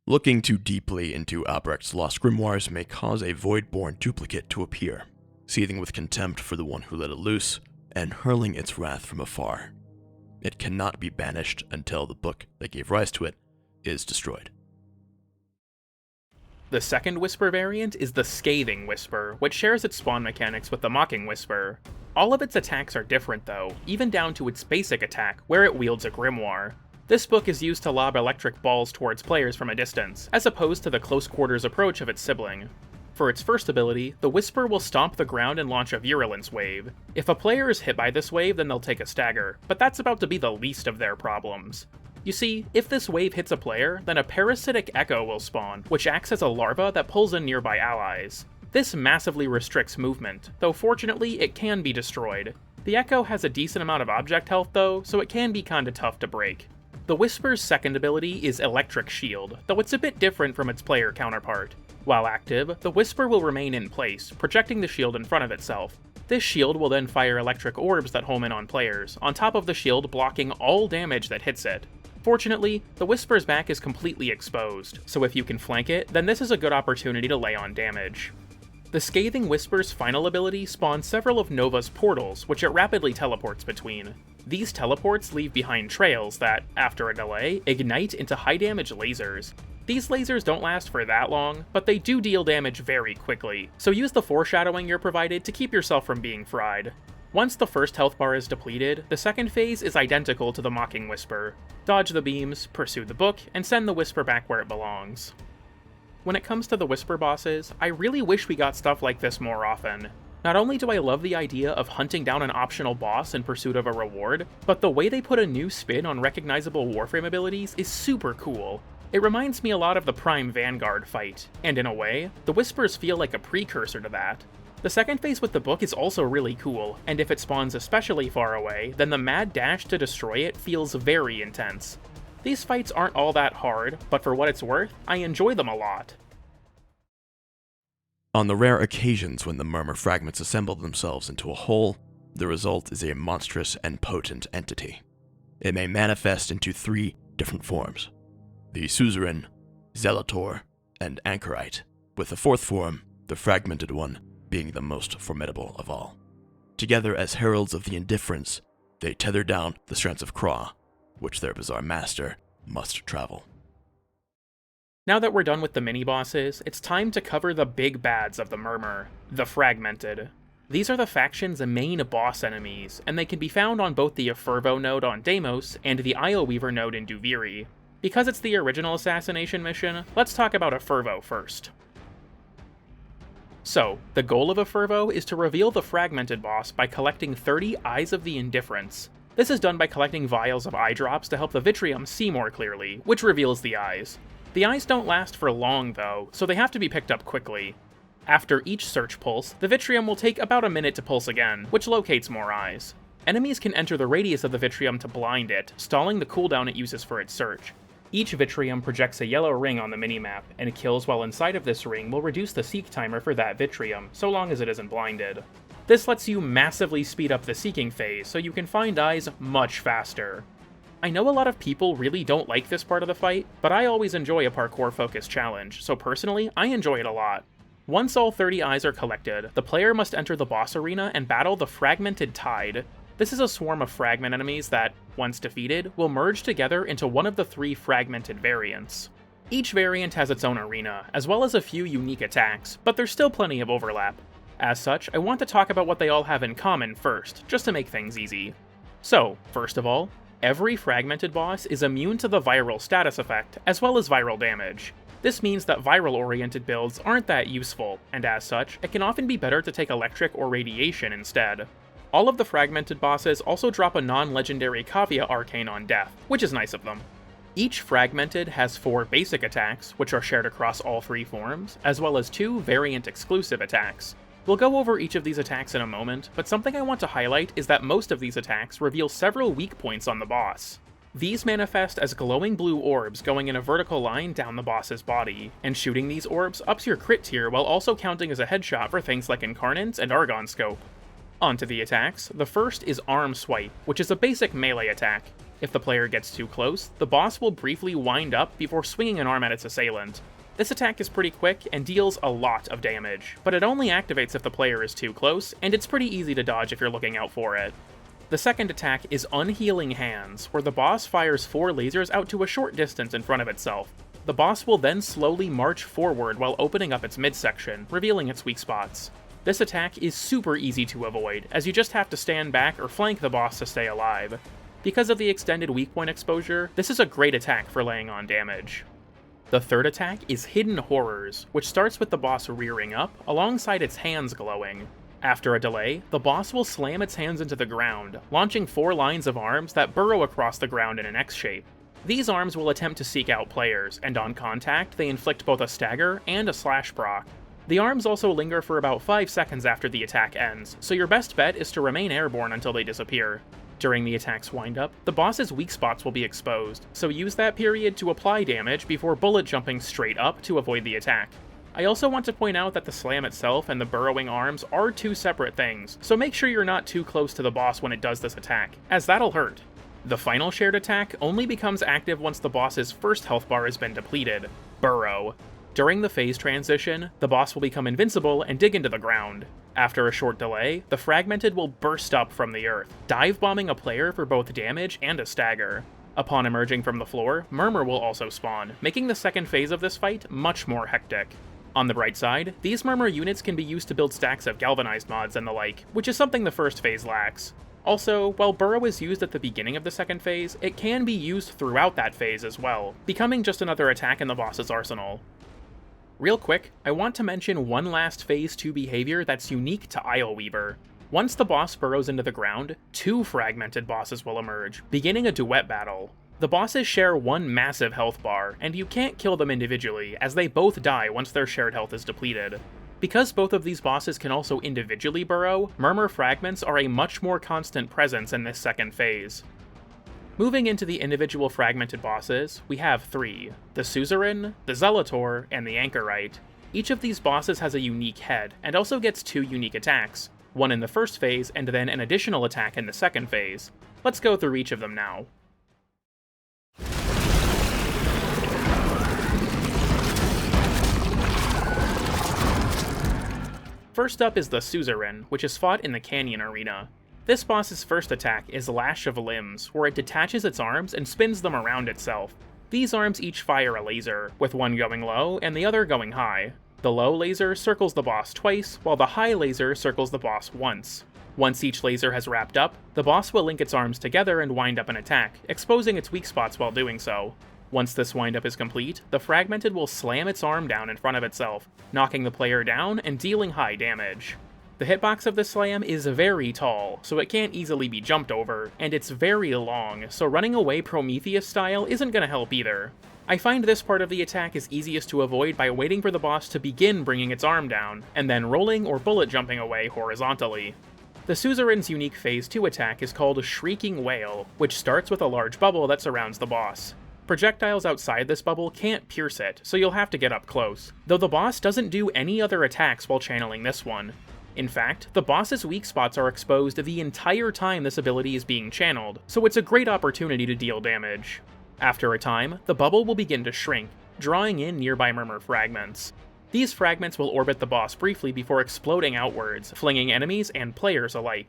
Looking too deeply into Albrecht's lost grimoires may cause a Voidborn duplicate to appear, seething with contempt for the one who let it loose, and hurling its wrath from afar. It cannot be banished until the book that gave rise to it is destroyed.
The second Whisper variant is the Scathing Whisper, which shares its spawn mechanics with the Mocking Whisper. All of its attacks are different though, even down to its basic attack, where it wields a grimoire. This book is used to lob electric balls towards players from a distance, as opposed to the close quarters approach of its sibling. For its first ability, the Whisper will stomp the ground and launch a Virulence Wave. If a player is hit by this wave, then they'll take a stagger, but that's about to be the least of their problems. You see, if this wave hits a player, then a Parasitic Echo will spawn, which acts as a larva that pulls in nearby allies. This massively restricts movement, though fortunately it can be destroyed. The Echo has a decent amount of object health though, so it can be kinda tough to break. The Whisper's second ability is Electric Shield, though it's a bit different from its player counterpart. While active, the Whisper will remain in place, projecting the shield in front of itself. This shield will then fire electric orbs that home in on players, on top of the shield blocking all damage that hits it. Fortunately, the Whisper's back is completely exposed, so if you can flank it, then this is a good opportunity to lay on damage. The Scathing Whisper's final ability spawns several of Nova's portals, which it rapidly teleports between. These teleports leave behind trails that, after a delay, ignite into high damage lasers. These lasers don't last for that long, but they do deal damage very quickly, so use the foreshadowing you're provided to keep yourself from being fried. Once the first health bar is depleted, the second phase is identical to the Mocking Whisper. Dodge the beams, pursue the book, and send the Whisper back where it belongs. When it comes to the Whisper bosses, I really wish we got stuff like this more often. Not only do I love the idea of hunting down an optional boss in pursuit of a reward, but the way they put a new spin on recognizable Warframe abilities is super cool. It reminds me a lot of the Prime Vanguard fight, and in a way, the Whispers feel like a precursor to that. The second phase with the book is also really cool, and if it spawns especially far away, then the mad dash to destroy it feels very intense. These fights aren't all that hard, but for what it's worth, I enjoy them a lot.
On the rare occasions when the Murmur fragments assemble themselves into a whole, the result is a monstrous and potent entity. It may manifest into 3 different forms: the Suzerain, Zelator, and Anchorite, with the 4th form, the Fragmented One, being the most formidable of all. Together as heralds of the Indifference, they tether down the Strands of Khra, which their bizarre master must travel.
Now that we're done with the mini-bosses, it's time to cover the big bads of the Murmur, the Fragmented. These are the faction's main boss enemies, and they can be found on both the Fervo node on Deimos and the Ileweaver node in Duviri. Because it's the original assassination mission, let's talk about a Fervo first. So, the goal of a Fervo is to reveal the Fragmented boss by collecting 30 Eyes of the Indifference. This is done by collecting vials of eye drops to help the Vitrium see more clearly, which reveals the eyes. The eyes don't last for long though, so they have to be picked up quickly. After each search pulse, the Vitrium will take about a minute to pulse again, which locates more eyes. Enemies can enter the radius of the Vitrium to blind it, stalling the cooldown it uses for its search. Each Vitrium projects a yellow ring on the minimap, and kills while inside of this ring will reduce the seek timer for that Vitrium, so long as it isn't blinded. This lets you massively speed up the seeking phase, so you can find eyes much faster. I know a lot of people really don't like this part of the fight, but I always enjoy a parkour-focused challenge, so personally, I enjoy it a lot. Once all 30 eyes are collected, the player must enter the boss arena and battle the Fragmented Tide. This is a swarm of fragment enemies that, once defeated, will merge together into one of the 3 fragmented variants. Each variant has its own arena, as well as a few unique attacks, but there's still plenty of overlap. As such, I want to talk about what they all have in common first, just to make things easy. So, first of all, every fragmented boss is immune to the viral status effect, as well as viral damage. This means that viral-oriented builds aren't that useful, and as such, it can often be better to take electric or radiation instead. All of the fragmented bosses also drop a non-legendary Kavya arcane on death, which is nice of them. Each fragmented has 4 basic attacks, which are shared across all 3 forms, as well as 2 variant-exclusive attacks. We'll go over each of these attacks in a moment, but something I want to highlight is that most of these attacks reveal several weak points on the boss. These manifest as glowing blue orbs going in a vertical line down the boss's body, and shooting these orbs ups your crit tier while also counting as a headshot for things like Incarnants and Argon Scope. Onto the attacks, the first is Arm Swipe, which is a basic melee attack. If the player gets too close, the boss will briefly wind up before swinging an arm at its assailant. This attack is pretty quick and deals a lot of damage, but it only activates if the player is too close, and it's pretty easy to dodge if you're looking out for it. The second attack is Unhealing Hands, where the boss fires 4 lasers out to a short distance in front of itself. The boss will then slowly march forward while opening up its midsection, revealing its weak spots. This attack is super easy to avoid, as you just have to stand back or flank the boss to stay alive. Because of the extended weak point exposure, this is a great attack for laying on damage. The third attack is Hidden Horrors, which starts with the boss rearing up, alongside its hands glowing. After a delay, the boss will slam its hands into the ground, launching 4 lines of arms that burrow across the ground in an X shape. These arms will attempt to seek out players, and on contact, they inflict both a stagger and a slash proc. The arms also linger for about 5 seconds after the attack ends, so your best bet is to remain airborne until they disappear. During the attack's windup, the boss's weak spots will be exposed, so use that period to apply damage before bullet jumping straight up to avoid the attack. I also want to point out that the slam itself and the burrowing arms are 2 separate things, so make sure you're not too close to the boss when it does this attack, as that'll hurt. The final shared attack only becomes active once the boss's first health bar has been depleted, Burrow. During the phase transition, the boss will become invincible and dig into the ground. After a short delay, the Fragmented will burst up from the earth, dive-bombing a player for both damage and a stagger. Upon emerging from the floor, Murmur will also spawn, making the second phase of this fight much more hectic. On the bright side, these Murmur units can be used to build stacks of galvanized mods and the like, which is something the first phase lacks. Also, while Burrow is used at the beginning of the second phase, it can be used throughout that phase as well, becoming just another attack in the boss's arsenal. Real quick, I want to mention one last Phase 2 behavior that's unique to Ileweaver. Once the boss burrows into the ground, 2 fragmented bosses will emerge, beginning a duet battle. The bosses share one massive health bar, and you can't kill them individually, as they both die once their shared health is depleted. Because both of these bosses can also individually burrow, Murmur fragments are a much more constant presence in this second phase. Moving into the individual fragmented bosses, we have 3, the Suzerain, the Zelator, and the Anchorite. Each of these bosses has a unique head, and also gets 2 unique attacks, one in the first phase and then an additional attack in the second phase. Let's go through each of them now. First up is the Suzerain, which is fought in the Canyon Arena. This boss's first attack is Lash of Limbs, where it detaches its arms and spins them around itself. These arms each fire a laser, with one going low and the other going high. The low laser circles the boss twice, while the high laser circles the boss once. Once each laser has wrapped up, the boss will link its arms together and wind up an attack, exposing its weak spots while doing so. Once this windup is complete, the Fragmented will slam its arm down in front of itself, knocking the player down and dealing high damage. The hitbox of this slam is very tall, so it can't easily be jumped over, and it's very long, so running away Prometheus style isn't gonna help either. I find this part of the attack is easiest to avoid by waiting for the boss to begin bringing its arm down, and then rolling or bullet jumping away horizontally. The Suzerain's unique Phase 2 attack is called Shrieking Wail, which starts with a large bubble that surrounds the boss. Projectiles outside this bubble can't pierce it, so you'll have to get up close, though the boss doesn't do any other attacks while channeling this one. In fact, the boss's weak spots are exposed the entire time this ability is being channeled, so it's a great opportunity to deal damage. After a time, the bubble will begin to shrink, drawing in nearby Murmur fragments. These fragments will orbit the boss briefly before exploding outwards, flinging enemies and players alike.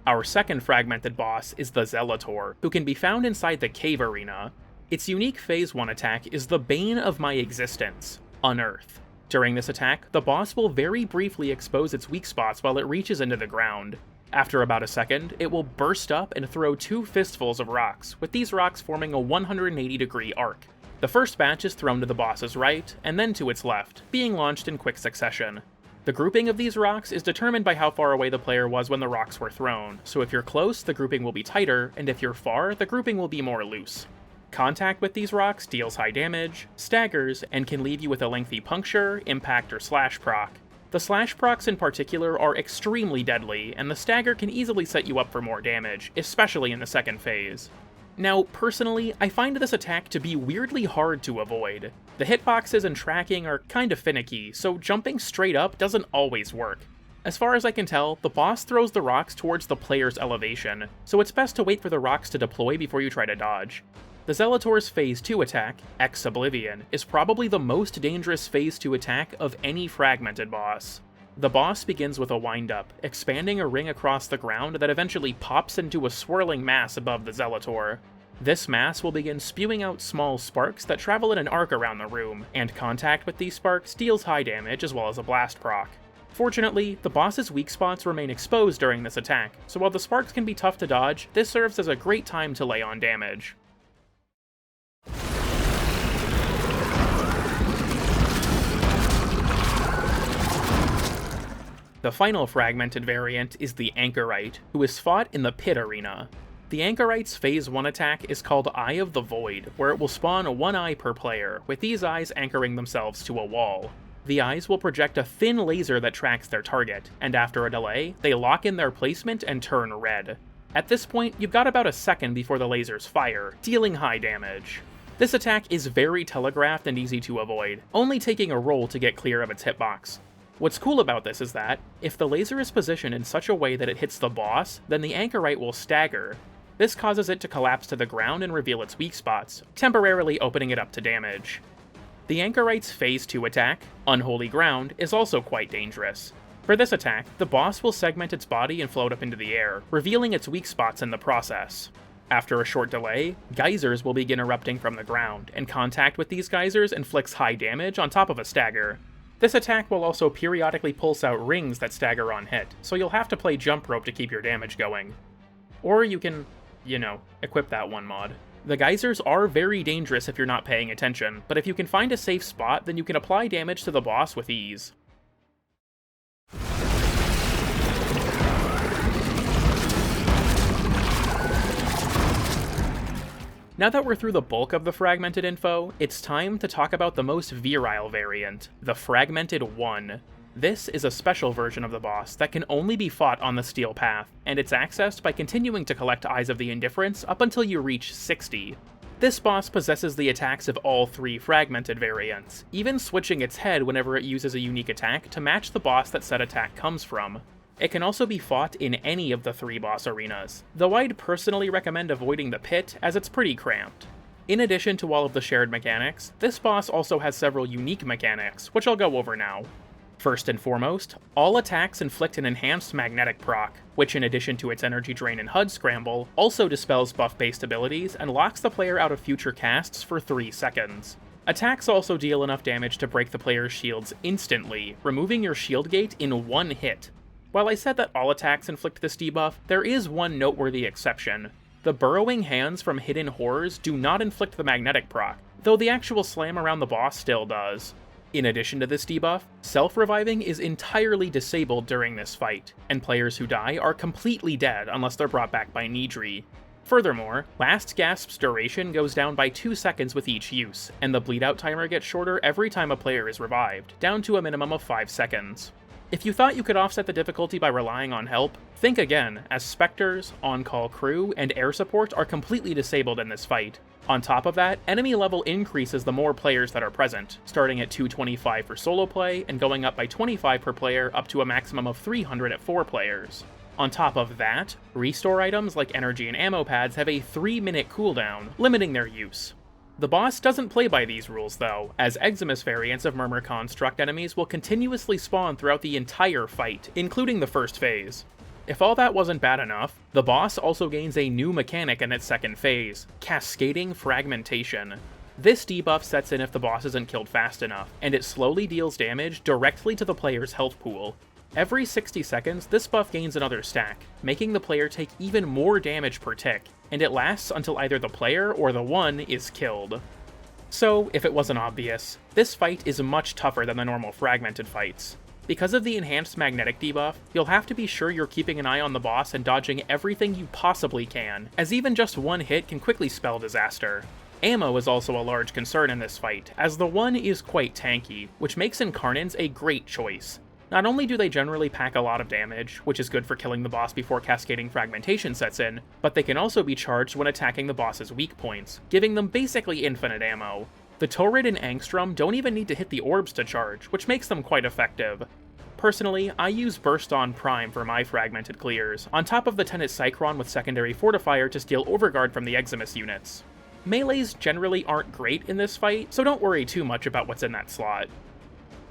Our second fragmented boss is the Zelator, who can be found inside the cave arena. Its unique Phase 1 attack is the Bane of My Existence, Unearth. During this attack, the boss will very briefly expose its weak spots while it reaches into the ground. After about a second, it will burst up and throw 2 fistfuls of rocks, with these rocks forming a 180-degree arc. The first batch is thrown to the boss's right, and then to its left, being launched in quick succession. The grouping of these rocks is determined by how far away the player was when the rocks were thrown, so if you're close, the grouping will be tighter, and if you're far, the grouping will be more loose. Contact with these rocks deals high damage, staggers, and can leave you with a lengthy puncture, impact, or slash proc. The slash procs in particular are extremely deadly, and the stagger can easily set you up for more damage, especially in the second phase. Now, personally, I find this attack to be weirdly hard to avoid. The hitboxes and tracking are kinda finicky, so jumping straight up doesn't always work. As far as I can tell, the boss throws the rocks towards the player's elevation, so it's best to wait for the rocks to deploy before you try to dodge. The Zelator's Phase 2 attack, Ex-Oblivion, is probably the most dangerous Phase 2 attack of any fragmented boss. The boss begins with a wind-up, expanding a ring across the ground that eventually pops into a swirling mass above the Zelator. This mass will begin spewing out small sparks that travel in an arc around the room, and contact with these sparks deals high damage as well as a blast proc. Fortunately, the boss's weak spots remain exposed during this attack, so while the sparks can be tough to dodge, this serves as a great time to lay on damage. The final fragmented variant is the Anchorite, who is fought in the Pit Arena. The Anchorite's Phase 1 attack is called Eye of the Void, where it will spawn 1 eye per player, with these eyes anchoring themselves to a wall. The eyes will project a thin laser that tracks their target, and after a delay, they lock in their placement and turn red. At this point, you've got about a second before the lasers fire, dealing high damage. This attack is very telegraphed and easy to avoid, only taking a roll to get clear of its hitbox. What's cool about this is that, if the laser is positioned in such a way that it hits the boss, then the Anchorite will stagger. This causes it to collapse to the ground and reveal its weak spots, temporarily opening it up to damage. The Anchorite's Phase 2 attack, Unholy Ground, is also quite dangerous. For this attack, the boss will segment its body and float up into the air, revealing its weak spots in the process. After a short delay, geysers will begin erupting from the ground, and contact with these geysers inflicts high damage on top of a stagger. This attack will also periodically pulse out rings that stagger on hit, so you'll have to play jump rope to keep your damage going. Or you can, equip that one mod. The geysers are very dangerous if you're not paying attention, but if you can find a safe spot, then you can apply damage to the boss with ease. Now that we're through the bulk of the fragmented info, it's time to talk about the most virile variant, the Fragmented One. This is a special version of the boss that can only be fought on the Steel Path, and it's accessed by continuing to collect Eyes of the Indifference up until you reach 60. This boss possesses the attacks of all 3 fragmented variants, even switching its head whenever it uses a unique attack to match the boss that said attack comes from. It can also be fought in any of the 3 boss arenas, though I'd personally recommend avoiding the pit as it's pretty cramped. In addition to all of the shared mechanics, this boss also has several unique mechanics, which I'll go over now. First and foremost, all attacks inflict an enhanced magnetic proc, which in addition to its energy drain and HUD scramble, also dispels buff-based abilities and locks the player out of future casts for 3 seconds. Attacks also deal enough damage to break the player's shields instantly, removing your shield gate in 1 hit. While I said that all attacks inflict this debuff, there is one noteworthy exception. The burrowing hands from hidden horrors do not inflict the magnetic proc, though the actual slam around the boss still does. In addition to this debuff, self-reviving is entirely disabled during this fight, and players who die are completely dead unless they're brought back by Nidri. Furthermore, Last Gasp's duration goes down by 2 seconds with each use, and the bleed out timer gets shorter every time a player is revived, down to a minimum of 5 seconds. If you thought you could offset the difficulty by relying on help, think again, as Spectres, on-call crew, and air support are completely disabled in this fight. On top of that, enemy level increases the more players that are present, starting at 225 for solo play, and going up by 25 per player up to a maximum of 300 at 4 players. On top of that, restore items like energy and ammo pads have a 3-minute cooldown, limiting their use. The boss doesn't play by these rules though, as Eximus variants of Murmur construct enemies will continuously spawn throughout the entire fight, including the first phase. If all that wasn't bad enough, the boss also gains a new mechanic in its second phase, Cascading Fragmentation. This debuff sets in if the boss isn't killed fast enough, and it slowly deals damage directly to the player's health pool. Every 60 seconds, this buff gains another stack, making the player take even more damage per tick, and it lasts until either the player or the one is killed. So, if it wasn't obvious, this fight is much tougher than the normal fragmented fights. Because of the enhanced magnetic debuff, you'll have to be sure you're keeping an eye on the boss and dodging everything you possibly can, as even just one hit can quickly spell disaster. Ammo is also a large concern in this fight, as the one is quite tanky, which makes Incarnins a great choice. Not only do they generally pack a lot of damage, which is good for killing the boss before Cascading Fragmentation sets in, but they can also be charged when attacking the boss's weak points, giving them basically infinite ammo. The Torrid and Angstrom don't even need to hit the orbs to charge, which makes them quite effective. Personally, I use Burst on Prime for my fragmented clears, on top of the Tenet Cycron with secondary Fortifier to steal Overguard from the Eximus units. Melees generally aren't great in this fight, so don't worry too much about what's in that slot.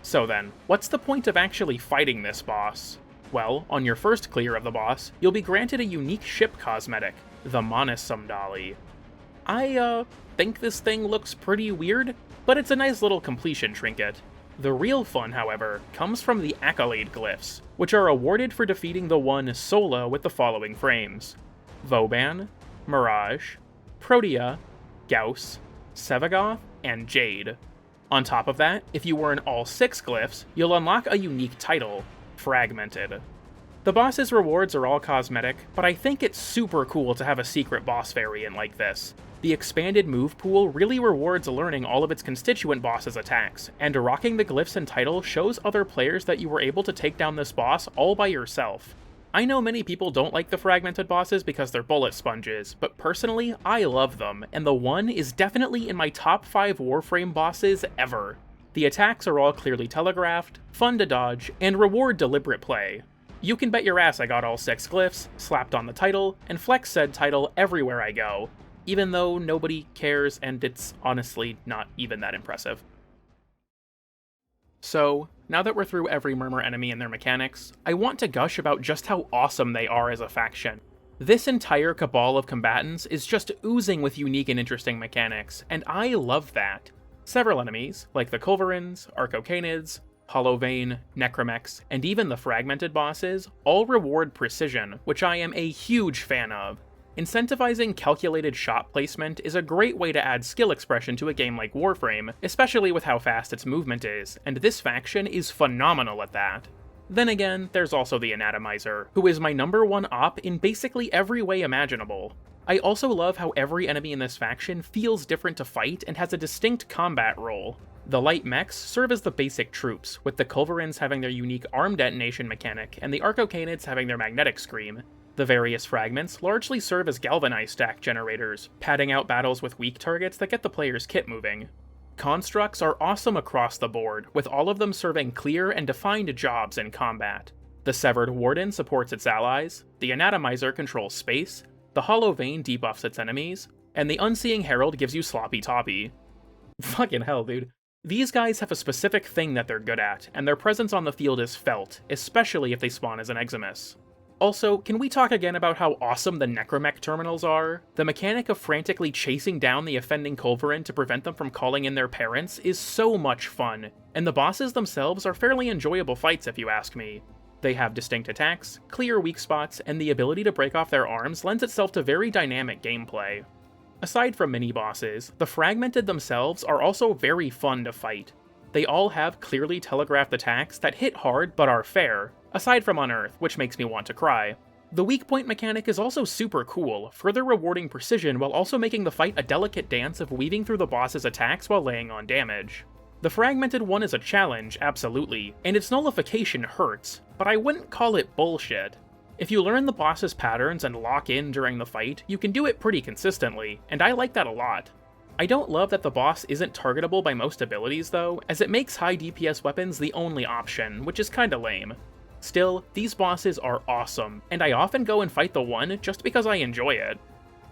So then, what's the point of actually fighting this boss? Well, on your first clear of the boss, you'll be granted a unique ship cosmetic, the Monisumdali. I think this thing looks pretty weird, but it's a nice little completion trinket. The real fun, however, comes from the Accolade glyphs, which are awarded for defeating the one solo with the following frames: Vauban, Mirage, Protea, Gauss, Sevagoth, and Jade. On top of that, if you earn all 6 glyphs, you'll unlock a unique title, Fragmented. The boss's rewards are all cosmetic, but I think it's super cool to have a secret boss variant like this. The expanded move pool really rewards learning all of its constituent boss's attacks, and rocking the glyphs and title shows other players that you were able to take down this boss all by yourself. I know many people don't like the fragmented bosses because they're bullet sponges, but personally, I love them, and the one is definitely in my top 5 Warframe bosses ever. The attacks are all clearly telegraphed, fun to dodge, and reward deliberate play. You can bet your ass I got all 6 glyphs, slapped on the title, and flex said title everywhere I go, even though nobody cares and it's honestly not even that impressive. So, now that we're through every Murmur enemy and their mechanics, I want to gush about just how awesome they are as a faction. This entire cabal of combatants is just oozing with unique and interesting mechanics, and I love that. Several enemies, like the Culverins, Arcocanids, Hollowvein, Necramechs, and even the fragmented bosses, all reward precision, which I am a huge fan of. Incentivizing calculated shot placement is a great way to add skill expression to a game like Warframe, especially with how fast its movement is, and this faction is phenomenal at that. Then again, there's also the Anatomizer, who is my #1 op in basically every way imaginable. I also love how every enemy in this faction feels different to fight and has a distinct combat role. The light mechs serve as the basic troops, with the Culverins having their unique arm detonation mechanic and the Arcocanids having their magnetic scream. The various fragments largely serve as galvanized stack generators, padding out battles with weak targets that get the player's kit moving. Constructs are awesome across the board, with all of them serving clear and defined jobs in combat. The Severed Warden supports its allies, the Anatomizer controls space, the Hollowvein debuffs its enemies, and the Unseeing Herald gives you sloppy toppy. Fucking hell, dude. These guys have a specific thing that they're good at, and their presence on the field is felt, especially if they spawn as an Eximus. Also, can we talk again about how awesome the Necramech terminals are? The mechanic of frantically chasing down the offending Culverin to prevent them from calling in their parents is so much fun, and the bosses themselves are fairly enjoyable fights if you ask me. They have distinct attacks, clear weak spots, and the ability to break off their arms lends itself to very dynamic gameplay. Aside from mini-bosses, the Fragmented themselves are also very fun to fight. They all have clearly telegraphed attacks that hit hard but are fair, aside from Unearth, which makes me want to cry. The weak point mechanic is also super cool, further rewarding precision while also making the fight a delicate dance of weaving through the boss's attacks while laying on damage. The Fragmented One is a challenge, absolutely, and its nullification hurts, but I wouldn't call it bullshit. If you learn the boss's patterns and lock in during the fight, you can do it pretty consistently, and I like that a lot. I don't love that the boss isn't targetable by most abilities though, as it makes high DPS weapons the only option, which is kinda lame. Still, these bosses are awesome, and I often go and fight the one just because I enjoy it.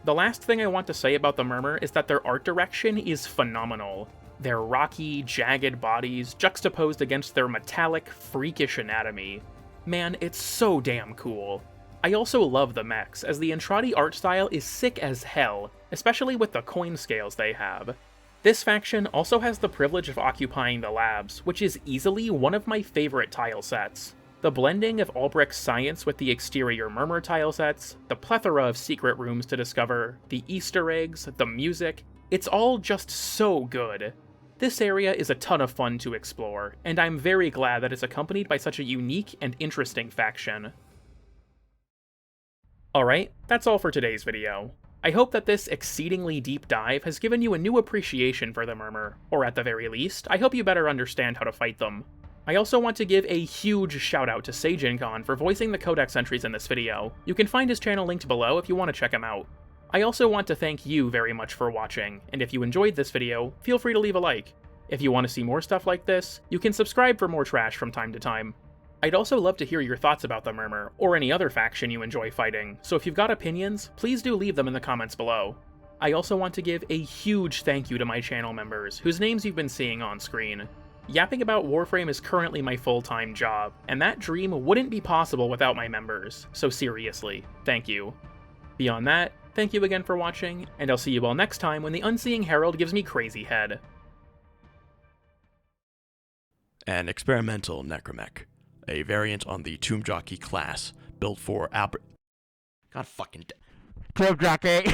The last thing I want to say about the Murmur is that their art direction is phenomenal. Their rocky, jagged bodies juxtaposed against their metallic, freakish anatomy. Man, it's so damn cool. I also love the mechs, as the Entrati art style is sick as hell, especially with the coin scales they have. This faction also has the privilege of occupying the labs, which is easily one of my favorite tile sets. The blending of Albrecht's science with the exterior Murmur tile sets, the plethora of secret rooms to discover, the Easter eggs, the music, it's all just so good. This area is a ton of fun to explore, and I'm very glad that it's accompanied by such a unique and interesting faction. Alright, that's all for today's video. I hope that this exceedingly deep dive has given you a new appreciation for the Murmur, or at the very least, I hope you better understand how to fight them. I also want to give a huge shout out to SageIncon for voicing the codex entries in this video. You can find his channel linked below if you want to check him out. I also want to thank you very much for watching, and if you enjoyed this video, feel free to leave a like. If you want to see more stuff like this, you can subscribe for more trash from time to time. I'd also love to hear your thoughts about the Murmur, or any other faction you enjoy fighting, so if you've got opinions, please do leave them in the comments below. I also want to give a huge thank you to my channel members, whose names you've been seeing on screen. Yapping about Warframe is currently my full-time job, and that dream wouldn't be possible without my members, so seriously, thank you. Beyond that, thank you again for watching, and I'll see you all next time when the Unseeing Herald gives me crazy head.
An experimental Necramech, a variant on the Tomb Jockey class, built for God fucking Tomb Jockey!